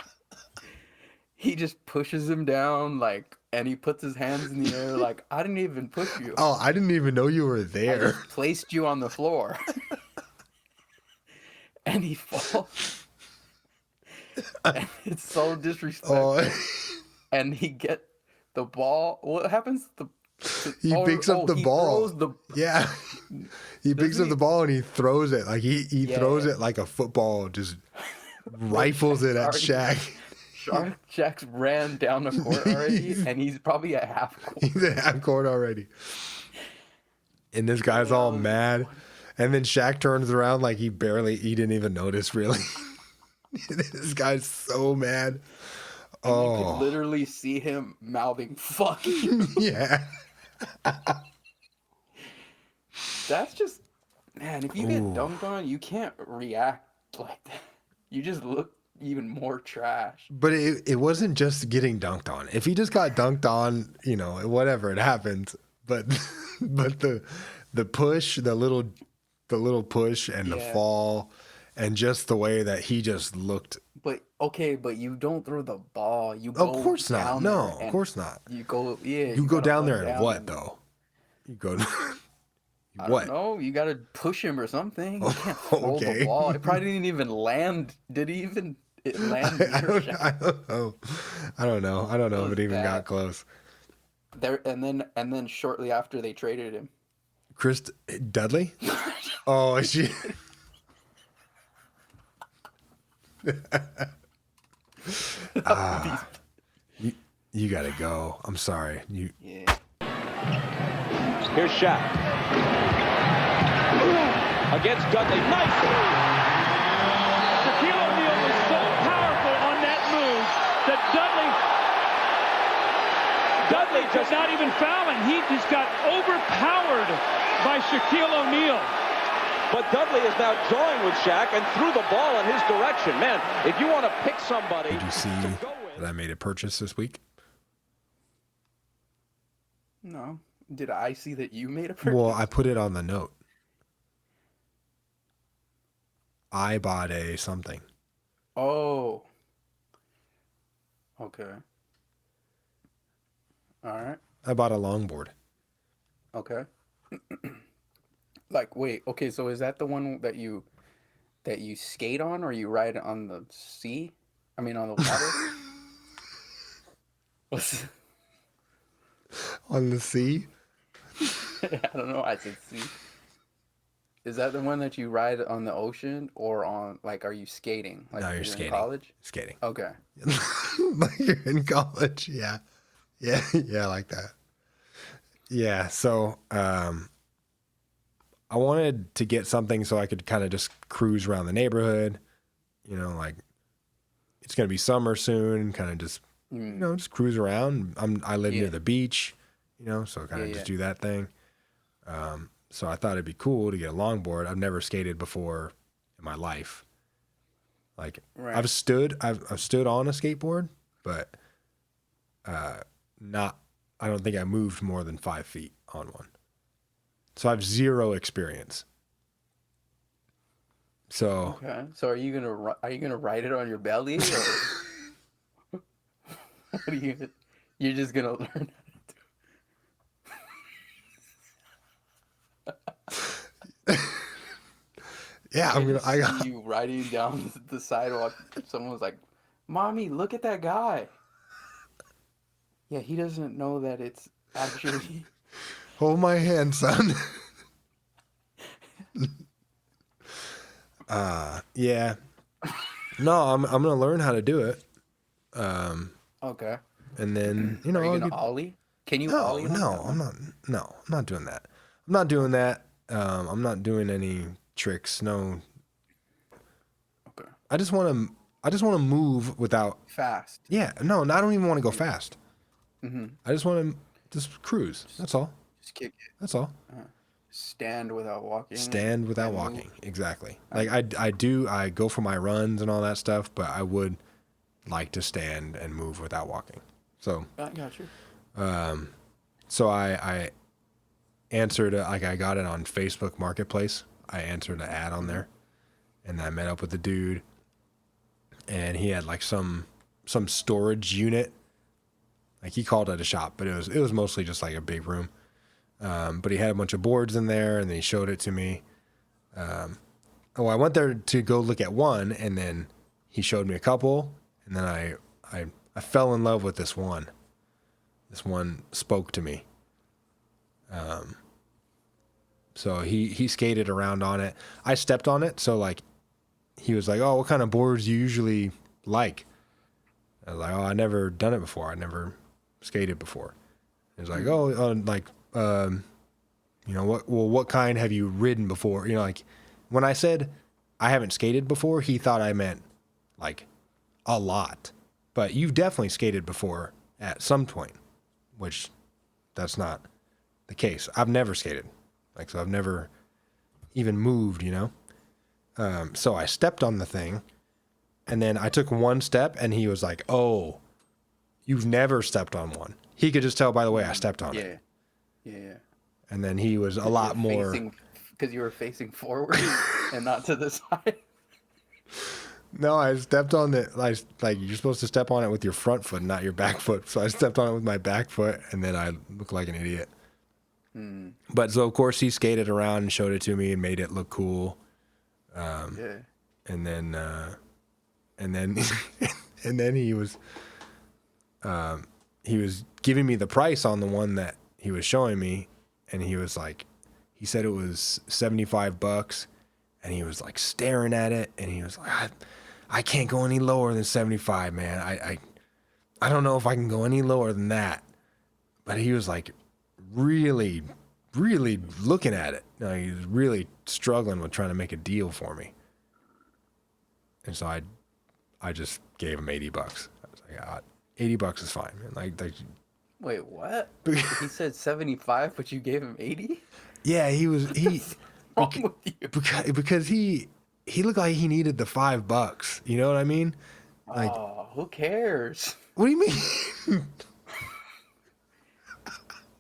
He just pushes him down, like, and he puts his hands in the air, like, I didn't even push you. Oh, I didn't even know you were I there. just placed you on the floor. And he falls. And it's so disrespectful. Oh, And he get the ball. What happens? he picks up the ball. Yeah. He picks up the ball and he throws it. Like he throws it like a football, just rifles it at Shaq. Shaq's ran down the court already, and he's probably at half court. He's at half court already. And this guy's all mad. And then Shaq turns around like he didn't even notice, really. This guy's so mad. And you could literally see him mouthing, fuck you. Yeah. That's just, man, if you get dunked on, you can't react like that. You just look even more trash. But it wasn't just getting dunked on. If he just got dunked on, whatever, it happens. But the push, the little push and the fall and just the way that he just looked. But you don't throw the ball. You go of course not. No, of course not. You go, You go down there and what though? You go. I don't know. You got to push him or something. You can't throw the ball. It probably didn't even land. Did he even land? I don't know. I don't know if it even got close. And then shortly after they traded him. Chris Dudley? Oh, she. You gotta go. I'm sorry. Yeah. Here's Shaq. Against Dudley. Nice. Shaquille O'Neal was so powerful on that move that Dudley just not even fouling. He just got overpowered by Shaquille O'Neal. But Dudley is now drawing with Shaq and threw the ball in his direction. Man, if you want to pick somebody. Did you see that I made a purchase this week? No. Did I see that you made a purchase? Well, I put it on the note. I bought a something. Oh. Okay. All right. I bought a longboard. Okay. Like, wait, okay, so is that the one that you skate on or you ride on the sea? I mean, on the water? What's on the sea? I don't know. I said sea. Is that the one that you ride on the ocean or on, like, are you skating? Like, No, you're skating. In college? Skating. Okay. Like you're in college. Yeah. Yeah. Yeah. Like that. Yeah. So, I wanted to get something so I could kind of just cruise around the neighborhood, like it's going to be summer soon, kind of just, just cruise around. I live near the beach, so kind of just do that thing. So I thought it'd be cool to get a longboard. I've never skated before in my life. Like I've stood on a skateboard, but I don't think I moved more than 5 feet on one. So I have zero experience. So okay. So are you gonna ride it on your belly, or what are you're just gonna learn how to do? Yeah, I got you riding down the sidewalk. Someone was like, "Mommy, look at that guy." Yeah, he doesn't know that it's actually. Hold my hand, son. Yeah. No, I'm gonna learn how to do it. Okay. And then are you gonna ollie? Can you ollie? No, I'm not. No, I'm not doing that. I'm not doing that. I'm not doing any tricks. No. Okay. I just want to I just want to move without. Fast. Yeah, no, I don't even want to go fast. Mm-hmm. I just want to just cruise. That's all. Just kick it. That's all. Stand without walking. Stand without walking. Exactly. Like I go for my runs and all that stuff, but I would like to stand and move without walking. So I got you. So I answered, like I got it on Facebook Marketplace. I answered an ad on there, and I met up with the dude, and he had like some storage unit. Like he called it a shop, but it was mostly just like a big room. But he had a bunch of boards in there, and then he showed it to me. I went there to go look at one, and then he showed me a couple, and then I fell in love with this one. This one spoke to me. So he skated around on it. I stepped on it, so like he was like, "Oh, what kind of boards do you usually like?" I was like, "Oh, I never done it before. I never skated before." He was like, "Oh, like you know what kind have you ridden before?" You know, like when I said I haven't skated before, he thought I meant like a lot. But you've definitely skated before at some point, which that's not the case. I've never skated. Like, so I've never even moved, you know? So I stepped on the thing, and then I took one step, and he was like, "Oh, you've never stepped on one." He could just tell by the way I stepped on it. Yeah. And then he was a lot more... Because you were facing forward and not to the side. No, I stepped on it. Like you're supposed to step on it with your front foot, not your back foot. So I stepped on it with my back foot, and then I looked like an idiot. But so of course he skated around and showed it to me and made it look cool. Yeah. And then and then he was giving me the price on the one that he was showing me, and he was like, he said it was $75, and he was like staring at it, and he was like, I can't go any lower than 75, man. I don't know if I can go any lower than that. But he was like really, really looking at it. He was really struggling with trying to make a deal for me. And so I just gave him $80. I was like, $80 is fine, man. Like Wait, what? He said 75, but you gave him 80? Yeah, he What's wrong with you? because he looked like he needed the $5. You know what I mean? Like, Oh, who cares? what do you mean?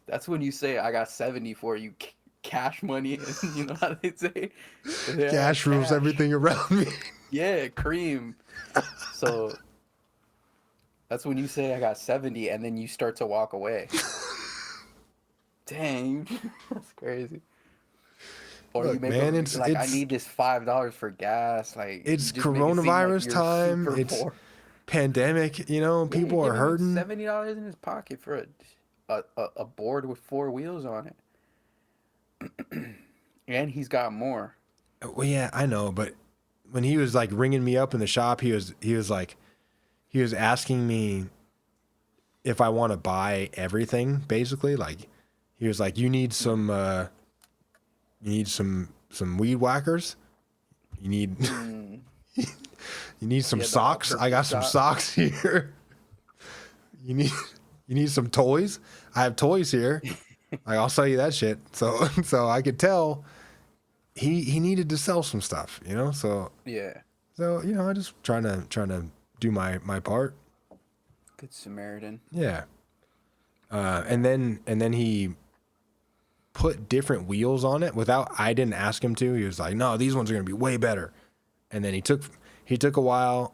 That's when you say I got 70 for you, cash money. You know how they say? Yeah, Cash rules everything around me. Yeah, cream. So that's when you say I got 70, and then you start to walk away. Dang, that's crazy. Or Look, you make man, I need this $5 for gas. Like, it's you just make it seem like coronavirus you're time. super It's poor. pandemic. You know, people are hurting. $70 in his pocket for a board with 4 wheels on it, and he's got more. Well, yeah, I know, but when he was like ringing me up in the shop, he was asking me if I want to buy everything. Basically, like he was like, "You need some weed whackers. You need you need some socks. I got some socks here. You need some toys. I have toys here. Like, I'll sell you that shit." So I could tell he needed to sell some stuff, you know? So Yeah. So, you know, I just trying to do my part. Good Samaritan. Yeah. And then he put different wheels on it I didn't ask him to. He was like, "No, these ones are going to be way better." And then he took a while.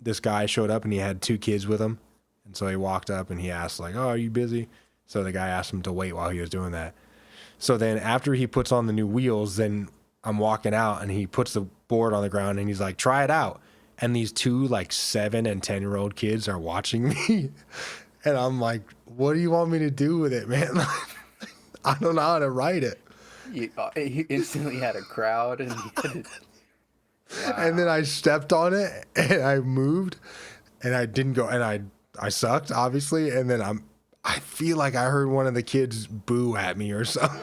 This guy showed up and he had 2 kids with him. And so he walked up and he asked like, "Oh, are you busy?" So the guy asked him to wait while he was doing that. So then after he puts on the new wheels, then I'm walking out and he puts the board on the ground and he's like, "Try it out." And these 2 like 7 and 10-year-old kids are watching me. And I'm like, "What do you want me to do with it, man?" I don't know how to ride it. He instantly had a crowd, and he had wow. And then I stepped on it and I moved and I didn't go, and I sucked obviously. And then I feel like I heard one of the kids boo at me or something.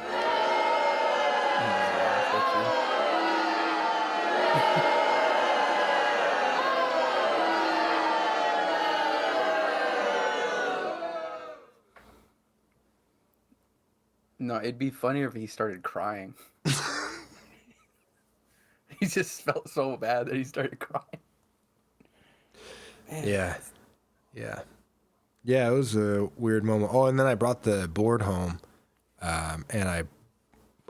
No, it'd be funnier if he started crying. He just felt so bad that he started crying. Man. Yeah. It was a weird moment. Oh, and then I brought the board home, and I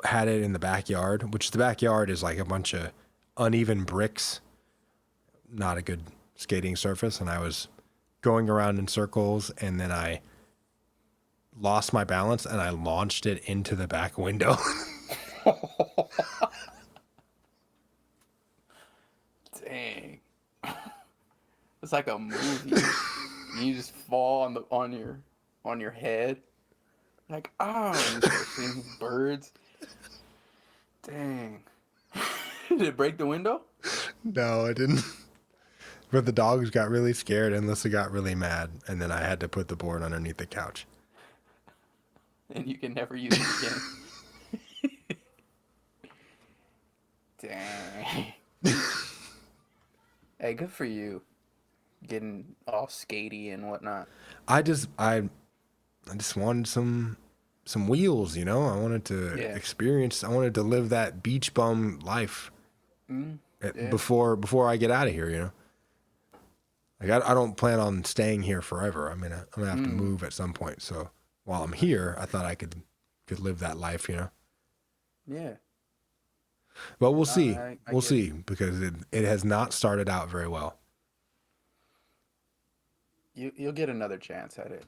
had it in the backyard, which the backyard is like a bunch of uneven bricks, not a good skating surface. And I was going around in circles, and then I lost my balance and I launched it into the back window. Dang. It's like a movie. You just fall on your head. Like, oh, and you start seeing birds. Dang. Did it break the window? No, I didn't. But the dogs got really scared and Lissa got really mad, and then I had to put the board underneath the couch. And you can never use it again. Dang. Hey, good for you. Getting all skatey and whatnot. I just wanted some wheels, you know? I wanted to experience, I wanted to live that beach bum life before I get out of here, you know? Like, I don't plan on staying here forever. I mean, I'm gonna have to move at some point. So while I'm here, I thought I could live that life, you know? Yeah. But we'll see. We'll get see, because it has not started out very well. You'll get another chance at it.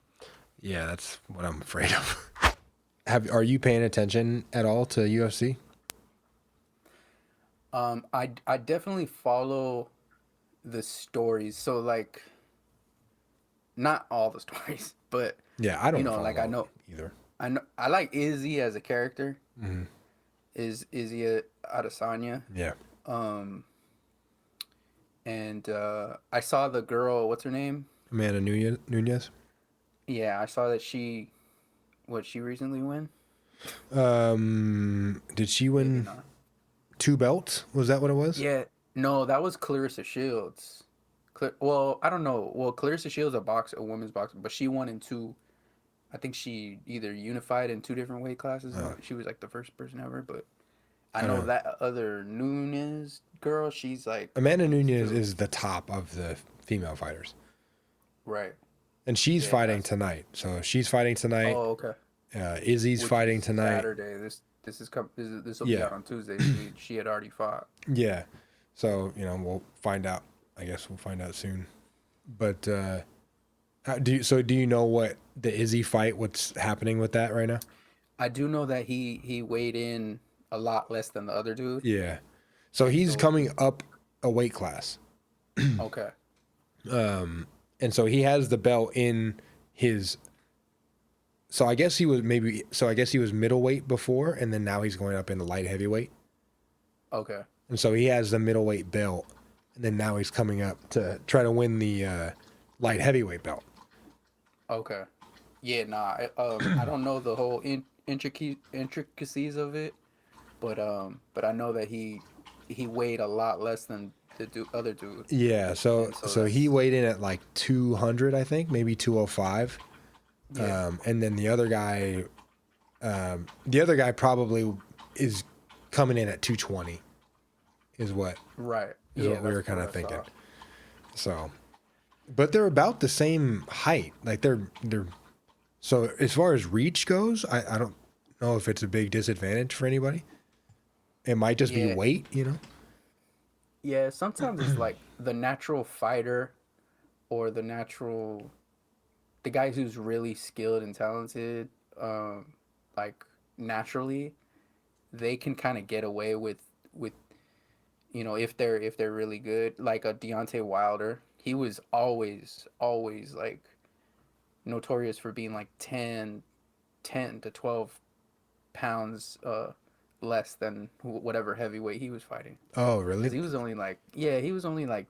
Yeah, that's what I'm afraid of. Are you paying attention at all to UFC? I definitely follow the stories. So like, not all the stories, but Yeah, I don't know, follow like I know either. I like Izzy as a character. Is Izzy Adesanya? Yeah. And I saw the girl. What's her name? Amanda Nunez. Yeah, I saw that she recently win? Did she win 2 belts? Was that what it was? Yeah. No, that was Clarissa Shields. Well, I don't know. Well, Clarissa Shields a women's boxer, but she won in 2. I think she either unified in 2 different weight classes. She was like the first person ever, but I know that other Nunez girl, she's like... Amanda Nunez is the top of the female fighters. Right. And she's fighting tonight. So she's fighting tonight. Oh, okay. Izzy's fighting tonight. Saturday. This will be out on Tuesday. She had already fought. Yeah. So, you know, we'll find out. I guess we'll find out soon. But do you know what the Izzy fight, what's happening with that right now? I do know that he weighed in a lot less than the other dude. Yeah. So he's coming up a weight class. Okay. And so he has the belt in his. So I guess he was middleweight before, and then now he's going up into light heavyweight. Okay. And so he has the middleweight belt, and then now he's coming up to try to win the light heavyweight belt. Okay. Yeah. Nah. I don't know the whole intricacies of it, but I know that he weighed a lot less than the other dude. Yeah, so he weighed in at like 200, I think, maybe 205. Yeah. And then the other guy probably is coming in at 220. Is what we were kind of thinking. So, but they're about the same height. Like they're so as far as reach goes, I don't know if it's a big disadvantage for anybody. It might just be weight, you know. Yeah, sometimes it's like the natural fighter or the guy who's really skilled and talented, like naturally, they can kind of get away with, you know, if they're really good. Like a Deontay Wilder, he was always like notorious for being like 10 to 12 pounds less than whatever heavyweight he was fighting. Oh, really? 'Cause he was only like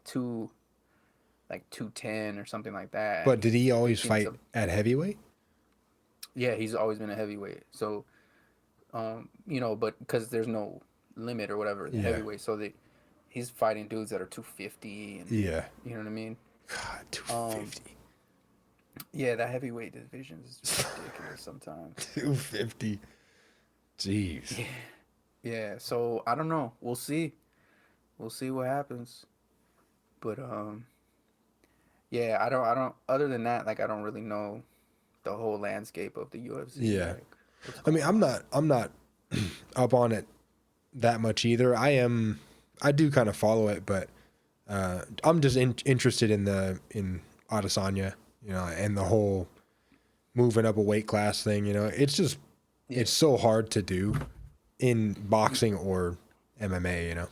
210 or something like that. But did he always fight at heavyweight? Yeah, he's always been a heavyweight. So, you know, but because there's no limit or whatever, the heavyweight, so he's fighting dudes that are 250. And, you know what I mean? God, 250. Yeah, that heavyweight division is just ridiculous sometimes. 250. Jeez. Yeah, so I don't know. We'll see. We'll see what happens. But yeah, I don't other than that, like I don't really know the whole landscape of the UFC, Yeah. like what's I mean, going on. I'm not up on it that much either. I do kind of follow it, but I'm just interested in Adesanya, and the whole moving up a weight class thing. Yeah. It's so hard to do in boxing or MMA.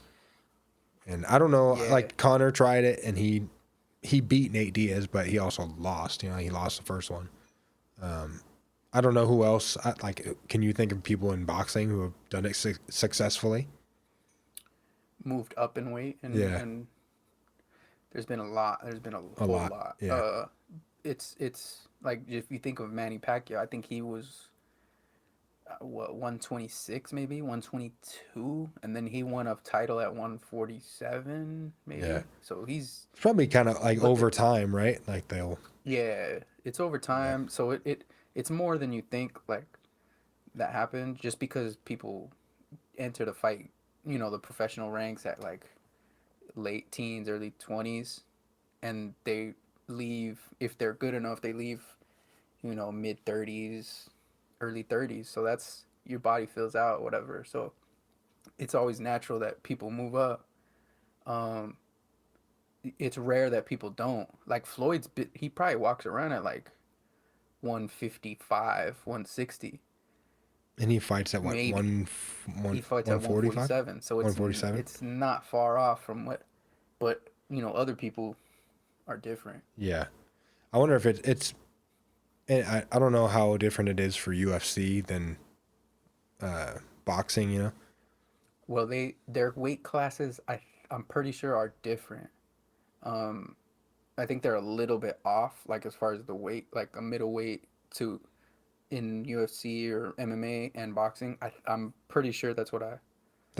And I don't know, Yeah. like Connor tried it and he beat Nate Diaz, but he also lost. He lost the first one. I don't know who else. Can you think of people in boxing who have done it successfully? Moved up in weight Yeah, and there's been a lot. There's been a a whole lot. lot. Yeah, It's like if you think of Manny Pacquiao, I think he was what 126 maybe 122, and then he won a title at 147 yeah. maybe. So he's It's probably kind of like look at over time, right? Like they'll. yeah, it's over Yeah, time. So it's more than you think like that happened just because people enter the fight, the professional ranks at like late teens, early 20s, and they leave if they're good enough. They leave, mid 30s, early 30s. So that's your body fills out, whatever. So it's always natural that people move up. Um, it's rare that people don't. Like he probably walks around at like 155, 160. and he fights at what Maybe he fights at 145, 147. So it's 147. it's not far off from what, but other people are different. Yeah, I wonder if it's. And I don't know how different it is for UFC than boxing. Well, their weight classes I'm pretty sure are different. Um, I think they're a little bit off, like as far as the weight, like a middleweight to in UFC or MMA and boxing. I'm pretty sure That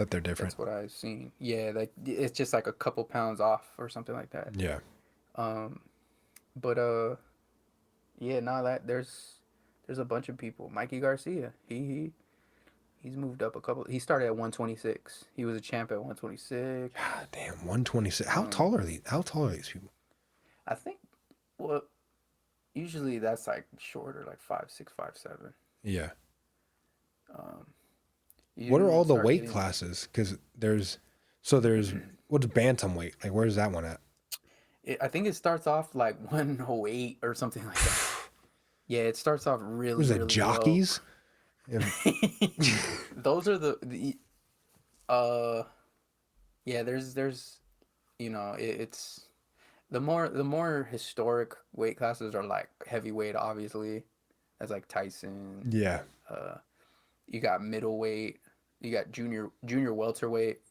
they're different. that's what I've seen. Yeah, like it's just like a couple pounds off or something like that. Yeah. Um, but yeah, no, that there's a bunch of people. Mikey Garcia, he's moved up a couple. He started at 126. He was a champ at 126. God damn, 126. How Um, tall are these? How tall are these people? I think, well, usually that's like shorter, like 5'6", 5'7". Yeah. Um, What are you all the start weight getting, classes? Because there's what's bantamweight? Like, where's that one at? I think it starts off like 108 or something like that. Yeah, it starts off What really, is it, really low. jockeys? Yeah. Those are the uh yeah. There's it's the more historic weight classes are like heavyweight, obviously. That's like Tyson. Yeah. Uh, you got middleweight. You got junior welterweight.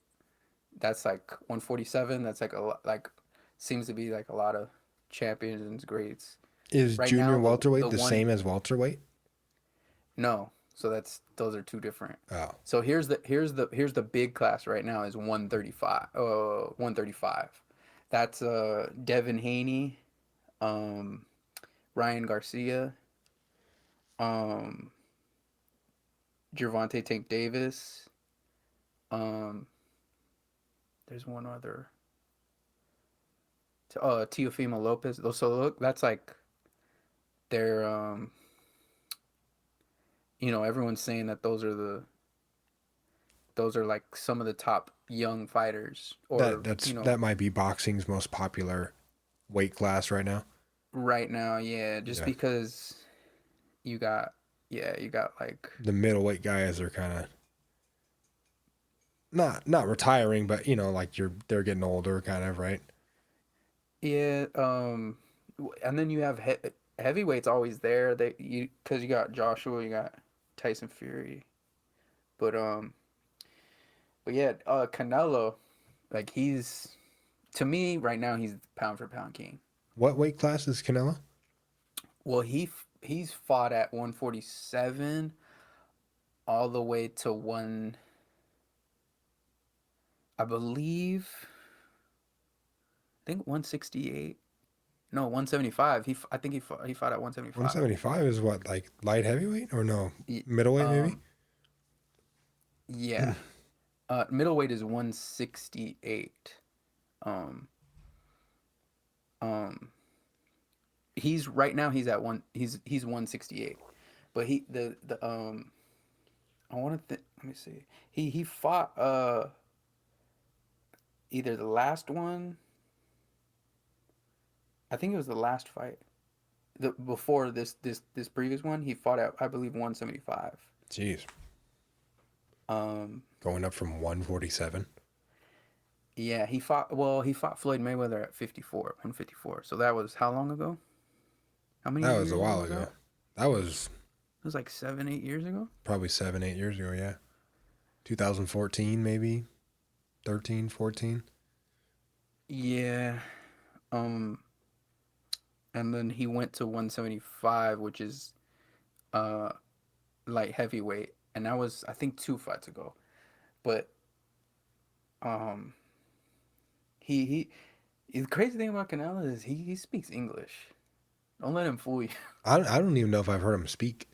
That's like 147. That's like a lot, like seems to be like a lot of champions and greats. Is Right junior now, welterweight the the one same as welterweight? no. So those are two different. Oh. So here's the big class right now is 135. 135. That's Devin Haney, um, Ryan Garcia, um, Gervonta Tank Davis. Um, there's one other. Teofimo Lopez. So look, that's like they're everyone's saying that those are like some of the top young fighters, or That might be boxing's most popular weight class right now. right now, yeah, just Yeah. because you got like The middleweight guys are kind of not retiring, but like they're getting older, kind of, right? yeah, and then you have heavyweights always there. Because you got Joshua, you got Tyson Fury, but yeah, Canelo, like to me right now he's the pound for pound king. What weight class is Canelo? Well, he's fought at 147 all the way to I believe, I think 168. No, 175. I think he fought at 175. 175 is what, like light heavyweight or no, Y- middleweight maybe? Um, Yeah. Middleweight is 168. Um, he's right now he's at he's 168. But I want to let me see. He fought either the last one. I think it was the last fight. Before this previous one, he fought at, I believe, 175. Jeez. Going up from 147. Yeah, he fought Floyd Mayweather at 154. So that was how long ago? How many? That was a while ago. That was. It was like 7-8 years ago. Probably 7-8 years ago. Yeah. 2014, maybe. 13, 14. Yeah. And then he went to 175, which is light heavyweight, and that was, I think, 2 fights ago. But he the crazy thing about Canelo is he speaks English. Don't let him fool you. I don't even know if I've heard him speak.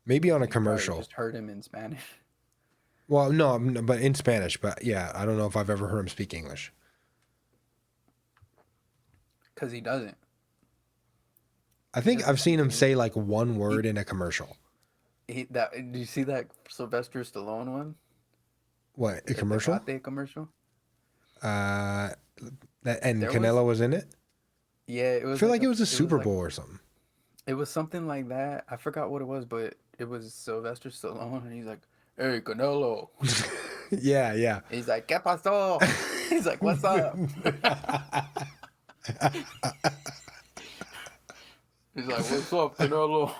Maybe on a You commercial. probably just heard him in Spanish. Well, no, but in Spanish. But yeah, I don't know if I've ever heard him speak English. Because he doesn't. I think I've seen him say like one word in a commercial. Did you see that Sylvester Stallone one? What, a commercial? The commercial? And Canelo was in it? Yeah, it was. I feel like it was a Super Bowl or something. It was something like that. I forgot what it was, but it was Sylvester Stallone, and he's like, "Hey, Canelo." Yeah. He's like, "¿Qué pasó?" He's like, "What's up?" He's like, "What's up, Canelo?"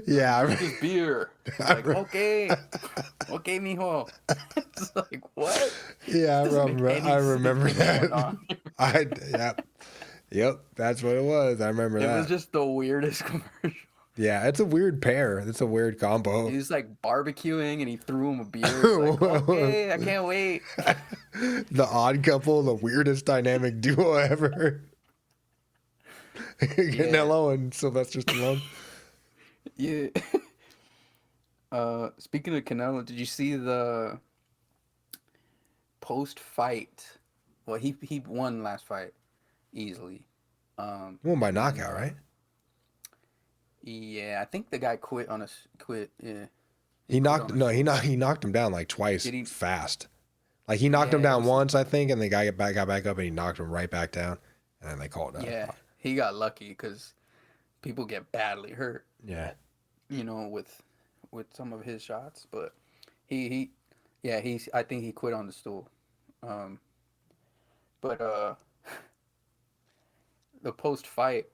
Yeah. Just beer. He's like, okay, mijo. It's like, what? Yeah, I remember that. Yep, that's what it was. I remember that. It was just the weirdest commercial. Yeah, it's a weird pair. It's a weird combo. He's like barbecuing and he threw him a beer. Like, okay, I can't wait. The Odd Couple, the weirdest dynamic duo ever. Canelo and Sylvester Stallone. Yeah. Speaking of Canelo, did you see the post-fight? Well, he won last fight easily. Won by knockout, right? Yeah, I think the guy quit. Yeah. He knocked him down like twice fast. Like he knocked him down once, I think, and the guy got back up and he knocked him right back down, and then they called it. Yeah, he got lucky because people get badly hurt. Yeah. You know, with some of his shots, but I think he quit on the stool. But the post fight,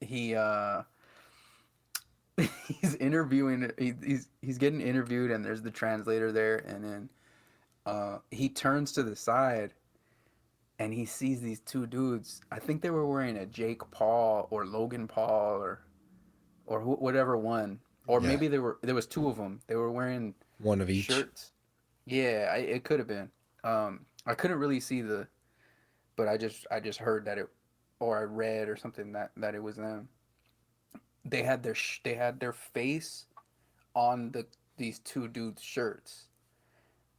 he's interviewing. He's getting interviewed, and there's the translator there, and then he turns to the side. And he sees these two dudes. I think they were wearing a Jake Paul or Logan Paul or whatever one. Or maybe there was two of them. They were wearing one of each shirts. Yeah, it could have been. I couldn't really see but I just heard that or I read or something that it was them. They had their face on these two dudes' shirts.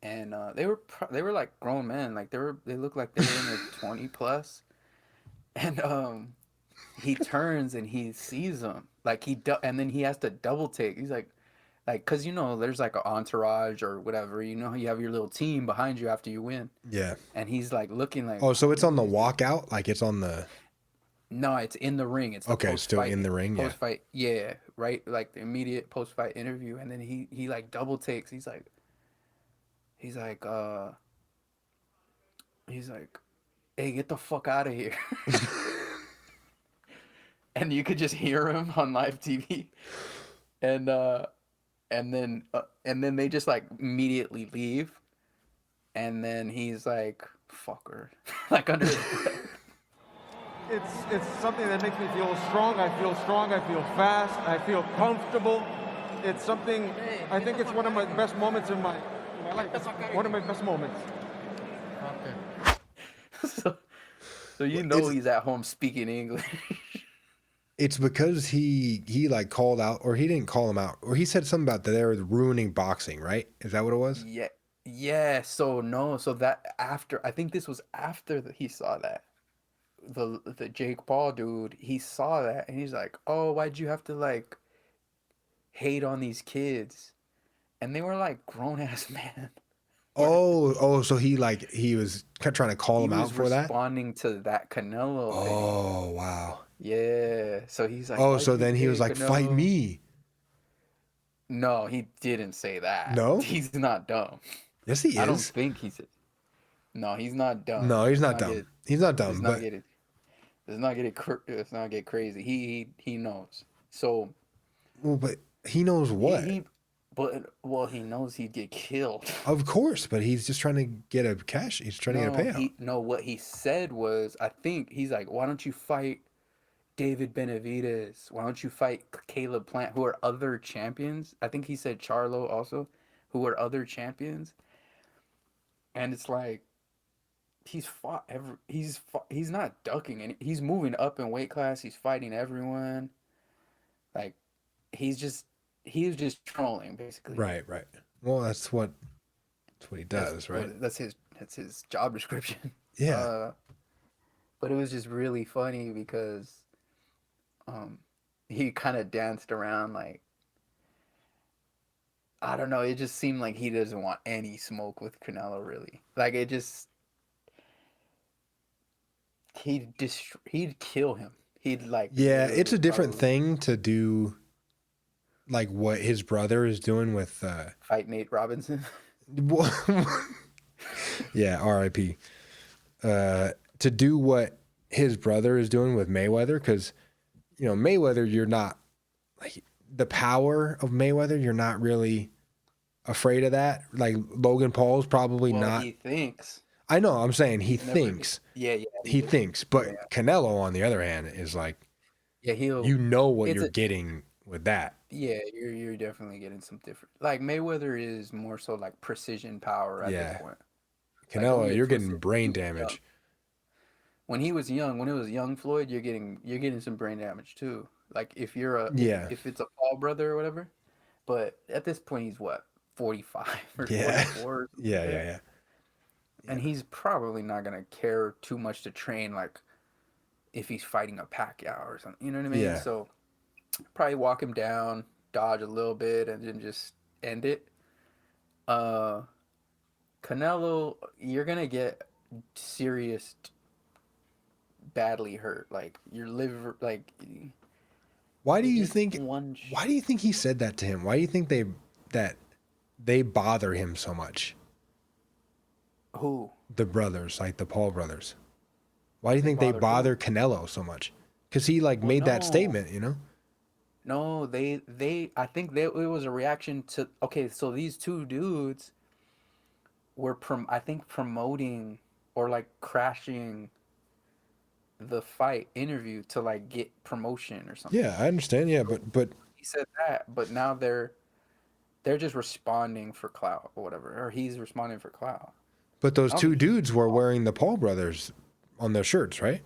And they were like grown men, like they looked like they were in their 20 plus, and he turns and he sees them, like and then he has to double take. He's like, cause there's like an entourage or whatever, you have your little team behind you after you win. Yeah. And he's like looking like. Oh, so it's on the walkout, like it's on the. No, it's in the ring. It's the okay, still in the ring. Post fight, yeah, right, like the immediate post fight interview, and then he like double takes. He's like, hey, get the fuck out of here. And you could just hear him on live TV. And then they just like immediately leave. And then he's like, fucker. Like under his breath. It's something that makes me feel strong. I feel fast. I feel comfortable. It's something, I think it's one of my best moments in my life. It's one of my best moments. Okay. So he's at home speaking English. It's because he like called out, or he didn't call him out, or he said something about that they were ruining boxing, right? Is that what it was? Yeah. Yeah. So no. So that after, I think this was after he saw that. The Jake Paul dude, he saw that and he's like, "Oh, why'd you have to like hate on these kids?" And they were like grown ass man. So he was trying to call him out for that. Responding to that Canelo thing. Oh wow. Yeah. So he's like, Oh, "Why'd so you then he hate was like, Canelo?" "Fight me." No, he didn't say that. No? He's not dumb. Yes, he is. I don't think he said. No, he's not dumb. No, he's not dumb. He's not dumb. Let's not get crazy. He knows. So. Well, but he knows what. He knows he'd get killed. Of course, but he's just trying to get a cash. He's trying to get a payout. What he said was, I think he's like, "Why don't you fight David Benavidez? Why don't you fight Caleb Plant, who are other champions?" I think he said Charlo also, who are other champions. And it's like, he's not ducking, and he's moving up in weight class. He's fighting everyone. Like, he was just trolling, basically. Right. Well, that's what he does, right? That's his job description. Yeah. But it was just really funny because he kind of danced around like, I don't know, it just seemed like he doesn't want any smoke with Canelo, really. Like, he'd kill him. He'd like. Yeah, it's a different thing to do like what his brother is doing with fight Nate Robinson. Yeah, R.I.P. To do what his brother is doing with Mayweather, because Mayweather, you're not like the power of Mayweather. You're not really afraid of that. Like Logan Paul's probably not. He thinks. I know. I'm saying he thinks. Yeah. He thinks, but Canelo, on the other hand, is like, yeah, what you're getting with that. Yeah, you're definitely getting some different. Like Mayweather is more so like precision power at this point. Canelo, like, you're getting brain damage. When he was young, when it was young Floyd, you're getting some brain damage too. Like if if it's a Paul brother or whatever. But at this point, he's what, 45 or 44? Yeah. And he's probably not gonna care too much to train, like if he's fighting a Pacquiao or something. You know what I mean? Yeah. So probably walk him down, dodge a little bit, and then just end it. Canelo, you're gonna get serious, badly hurt. Like your liver, like. Why do you think he said that to him? Why do you think they bother him so much? Who? The brothers, like the Paul brothers. Why do you think they bother Canelo so much? Because he made that statement, No, I think it was a reaction to, okay, so these two dudes were promoting or like crashing the fight interview to like get promotion or something. Yeah, I understand. Yeah, but he said that, but now they're just responding for clout or whatever, or he's responding for clout. But those two dudes were wearing the Paul brothers on their shirts, right?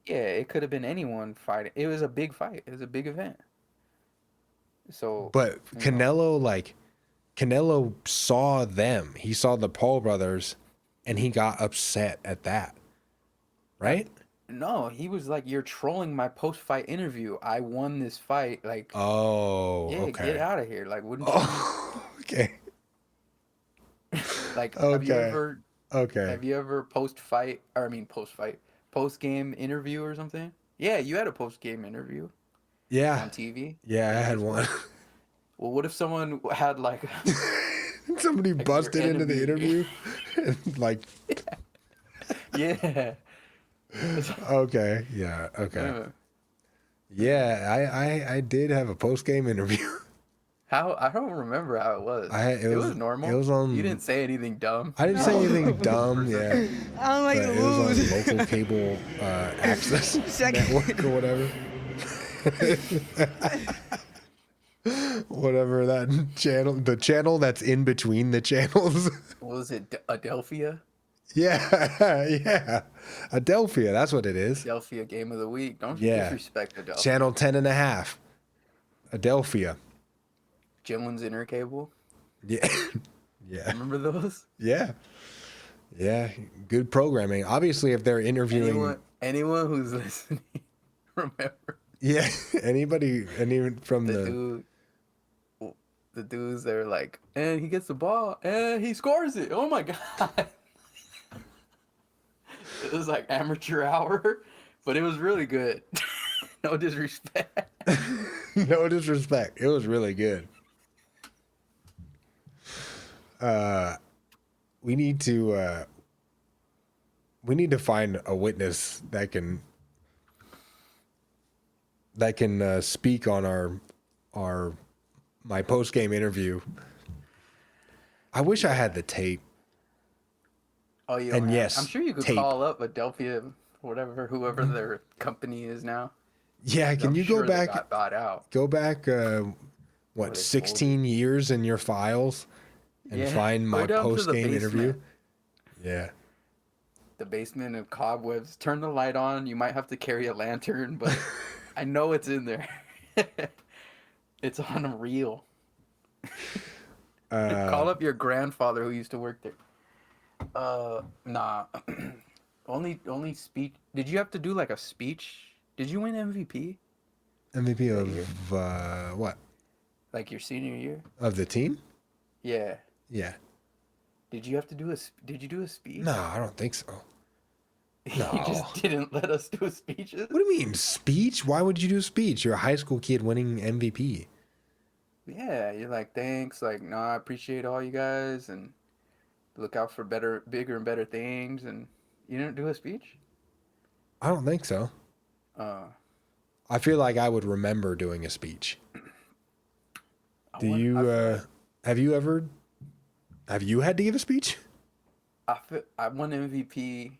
Yeah, it could have been anyone fighting. It was a big fight. It was a big event. So, but Canelo saw them. He saw the Paul brothers, and he got upset at that, right? No, he was like, "You're trolling my post-fight interview. I won this fight." Like, okay, get out of here. Like, wouldn't okay. Like, okay. Have you ever post-game interview or something? Yeah, you had a post-game interview. Yeah. On TV. Yeah, I had one. Well, what if someone had like somebody busted into the interview and like yeah. Okay. Yeah. Okay. Yeah, I did have a post-game interview. How? I don't remember how it was. It was normal. It was on. You didn't say anything dumb. I didn't say anything dumb. Yeah. I don't like to lose. It was on local cable access network or whatever. Whatever that channel, the channel that's in between the channels. Was it Adelphia? Yeah, yeah. Adelphia, that's what it is. Adelphia Game of the Week. Don't Yeah. disrespect Adelphia. Channel 10.5. Adelphia. Jimlin's Inner Cable. Yeah. Yeah. Remember those? Yeah. Yeah. Good programming. Obviously, if they're interviewing... Anyone who's listening, remember. Yeah. Anyone from the dudes, they're like, and he gets the ball, and he scores it. Oh, my God. It was like amateur hour, but it was really good. No disrespect. No disrespect. It was really good. We need to find a witness that can speak on my post-game interview. I wish I had the tape. Oh, yeah. And yes, I'm sure you could tape. call up Adelphia, whoever their company is now. Yeah, can you go back? Got bought out. Go back, 16 years in your files and find my post-game interview? Yeah. The basement of cobwebs. Turn the light on. You might have to carry a lantern, but I know it's in there. It's on a reel. Call up your grandfather who used to work there. Nah. only speech. Did you have to do like a speech? Did you win MVP? MVP of what? Like your senior year? Of the team? Yeah. Yeah. Did you do a speech? No, I don't think so. No. You just didn't let us do speeches? What do you mean, speech? Why would you do a speech? You're a high school kid winning MVP. Yeah, you're like, thanks. Like, no, I appreciate all you guys and look out for bigger and better things. And you didn't do a speech? I don't think so. I feel like I would remember doing a speech. Have you had to give a speech? I won MVP.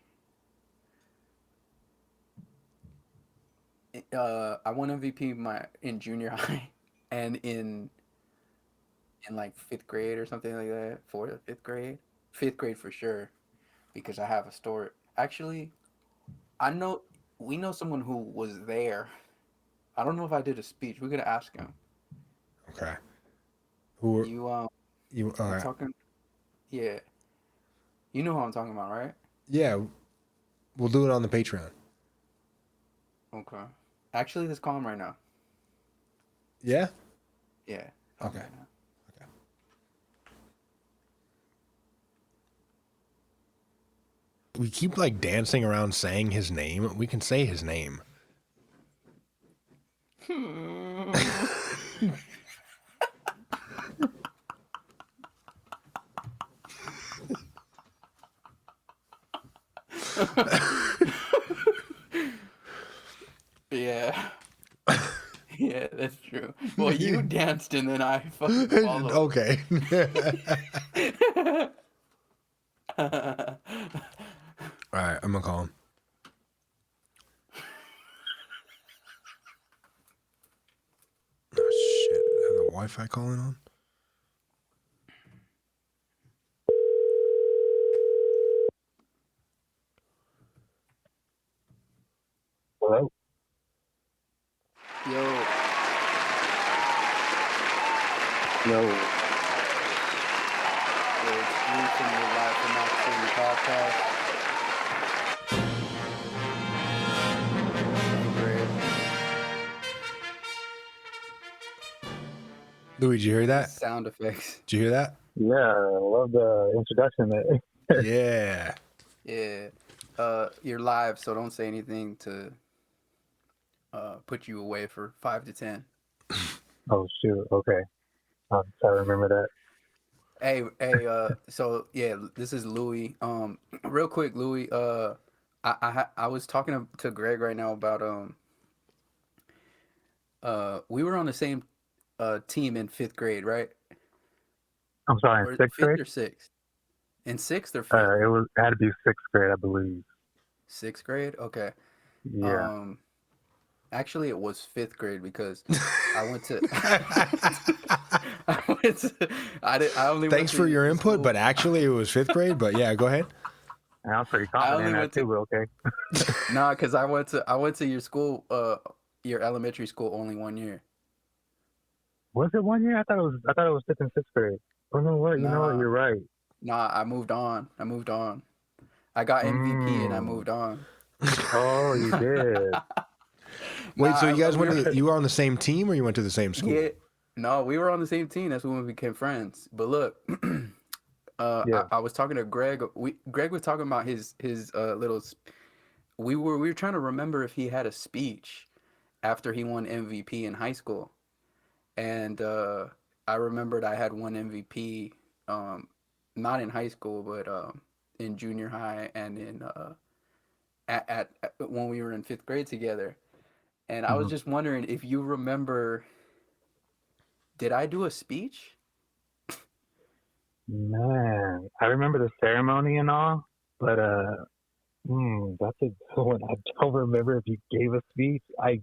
I won MVP in junior high and in like 5th grade or something like that. 4th or 5th grade. 5th grade for sure, because I have a story. Actually, we know someone who was there. I don't know if I did a speech. We're gonna ask him. Okay. Talking? Yeah. You know who I'm talking about, right? Yeah. We'll do it on the Patreon. Okay. Actually, let's call him right now. Yeah? Yeah. Okay. Right now. Okay. We keep like dancing around saying his name. We can say his name. Yeah. Yeah, that's true. Well, you danced and then I fucking followed. Okay. All right, I'm gonna call him. Oh shit! I have the Wi-Fi calling on. Hello? Yo. No. It's Drew from the Live from Max City podcast. Great. Louis, did you hear that? Sound effects. Did you hear that? Yeah, I love the introduction there. Yeah. Yeah. You're live, so don't say anything to put you away for 5 to 10. Oh, shoot. Okay. I remember that. Hey, so yeah, this is Louis. Real quick, Louis, I was talking to Greg right now about we were on the same team in 5th grade, right? I'm sorry, in 6th grade? Or 6th? In 6th or 5th? It had to be 6th grade, I believe. 6th grade? Okay. Yeah. Actually, it was 5th grade because I went to. I only. Thanks for your input, but actually it was 5th grade. But yeah, go ahead. And I was pretty I confident only in went that too, but okay. Nah, cause I went to your school, your elementary school only 1 year. Was it 1 year? I thought it was 5th and 6th grade. Oh no, what? You know what? Nah, You're right. nah, I moved on. I got MVP and I moved on. Oh, you did. Wait, so you guys we were, you were on the same team or you went to the same school? yeah, no, we were on the same team. That's when we became friends. But look, Yeah. I was talking to Greg. Greg was talking about his little. We were trying to remember if he had a speech after he won MVP in high school, and I remembered I had one MVP, not in high school, but in junior high and in at when we were in 5th grade together. And I was Mhm. just wondering if you remember, did I do a speech? Man, I remember the ceremony and all, but that's a good one. I don't remember if you gave a speech. I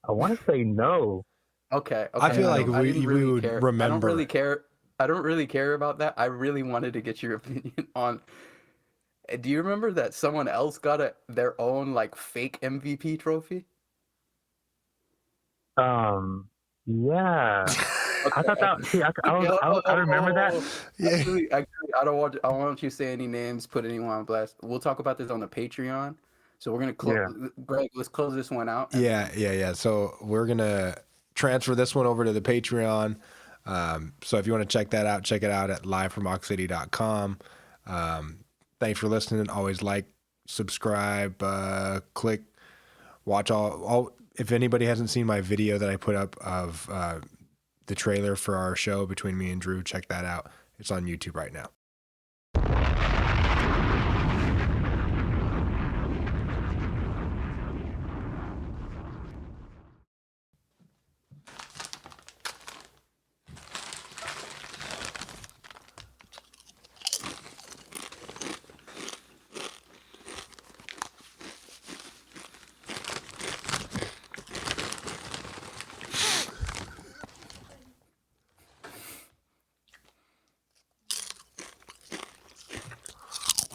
want to say no. Okay, I okay. feel like I didn't we really would care. I don't really remember. care. I don't really care about that. I really wanted to get your opinion on. Do you remember that someone else got their own like fake MVP trophy? Yeah. I thought Okay. that. See, I remember that. Yeah. Actually, I don't want you to say any names, put anyone on blast. We'll talk about this on the Patreon. So we're gonna close. Yeah. Greg, let's close this one out. Yeah. So we're gonna transfer this one over to the Patreon. So if you want to check that out, check it out at livefromrockcity.com. Thanks for listening. Always like, subscribe, click, watch all. If anybody hasn't seen my video that I put up of the trailer for our show between me and Drew, check that out. It's on YouTube right now.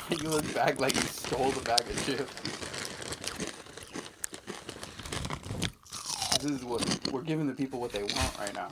You look back like you stole the bag of chips. This is what we're giving the people what they want right now.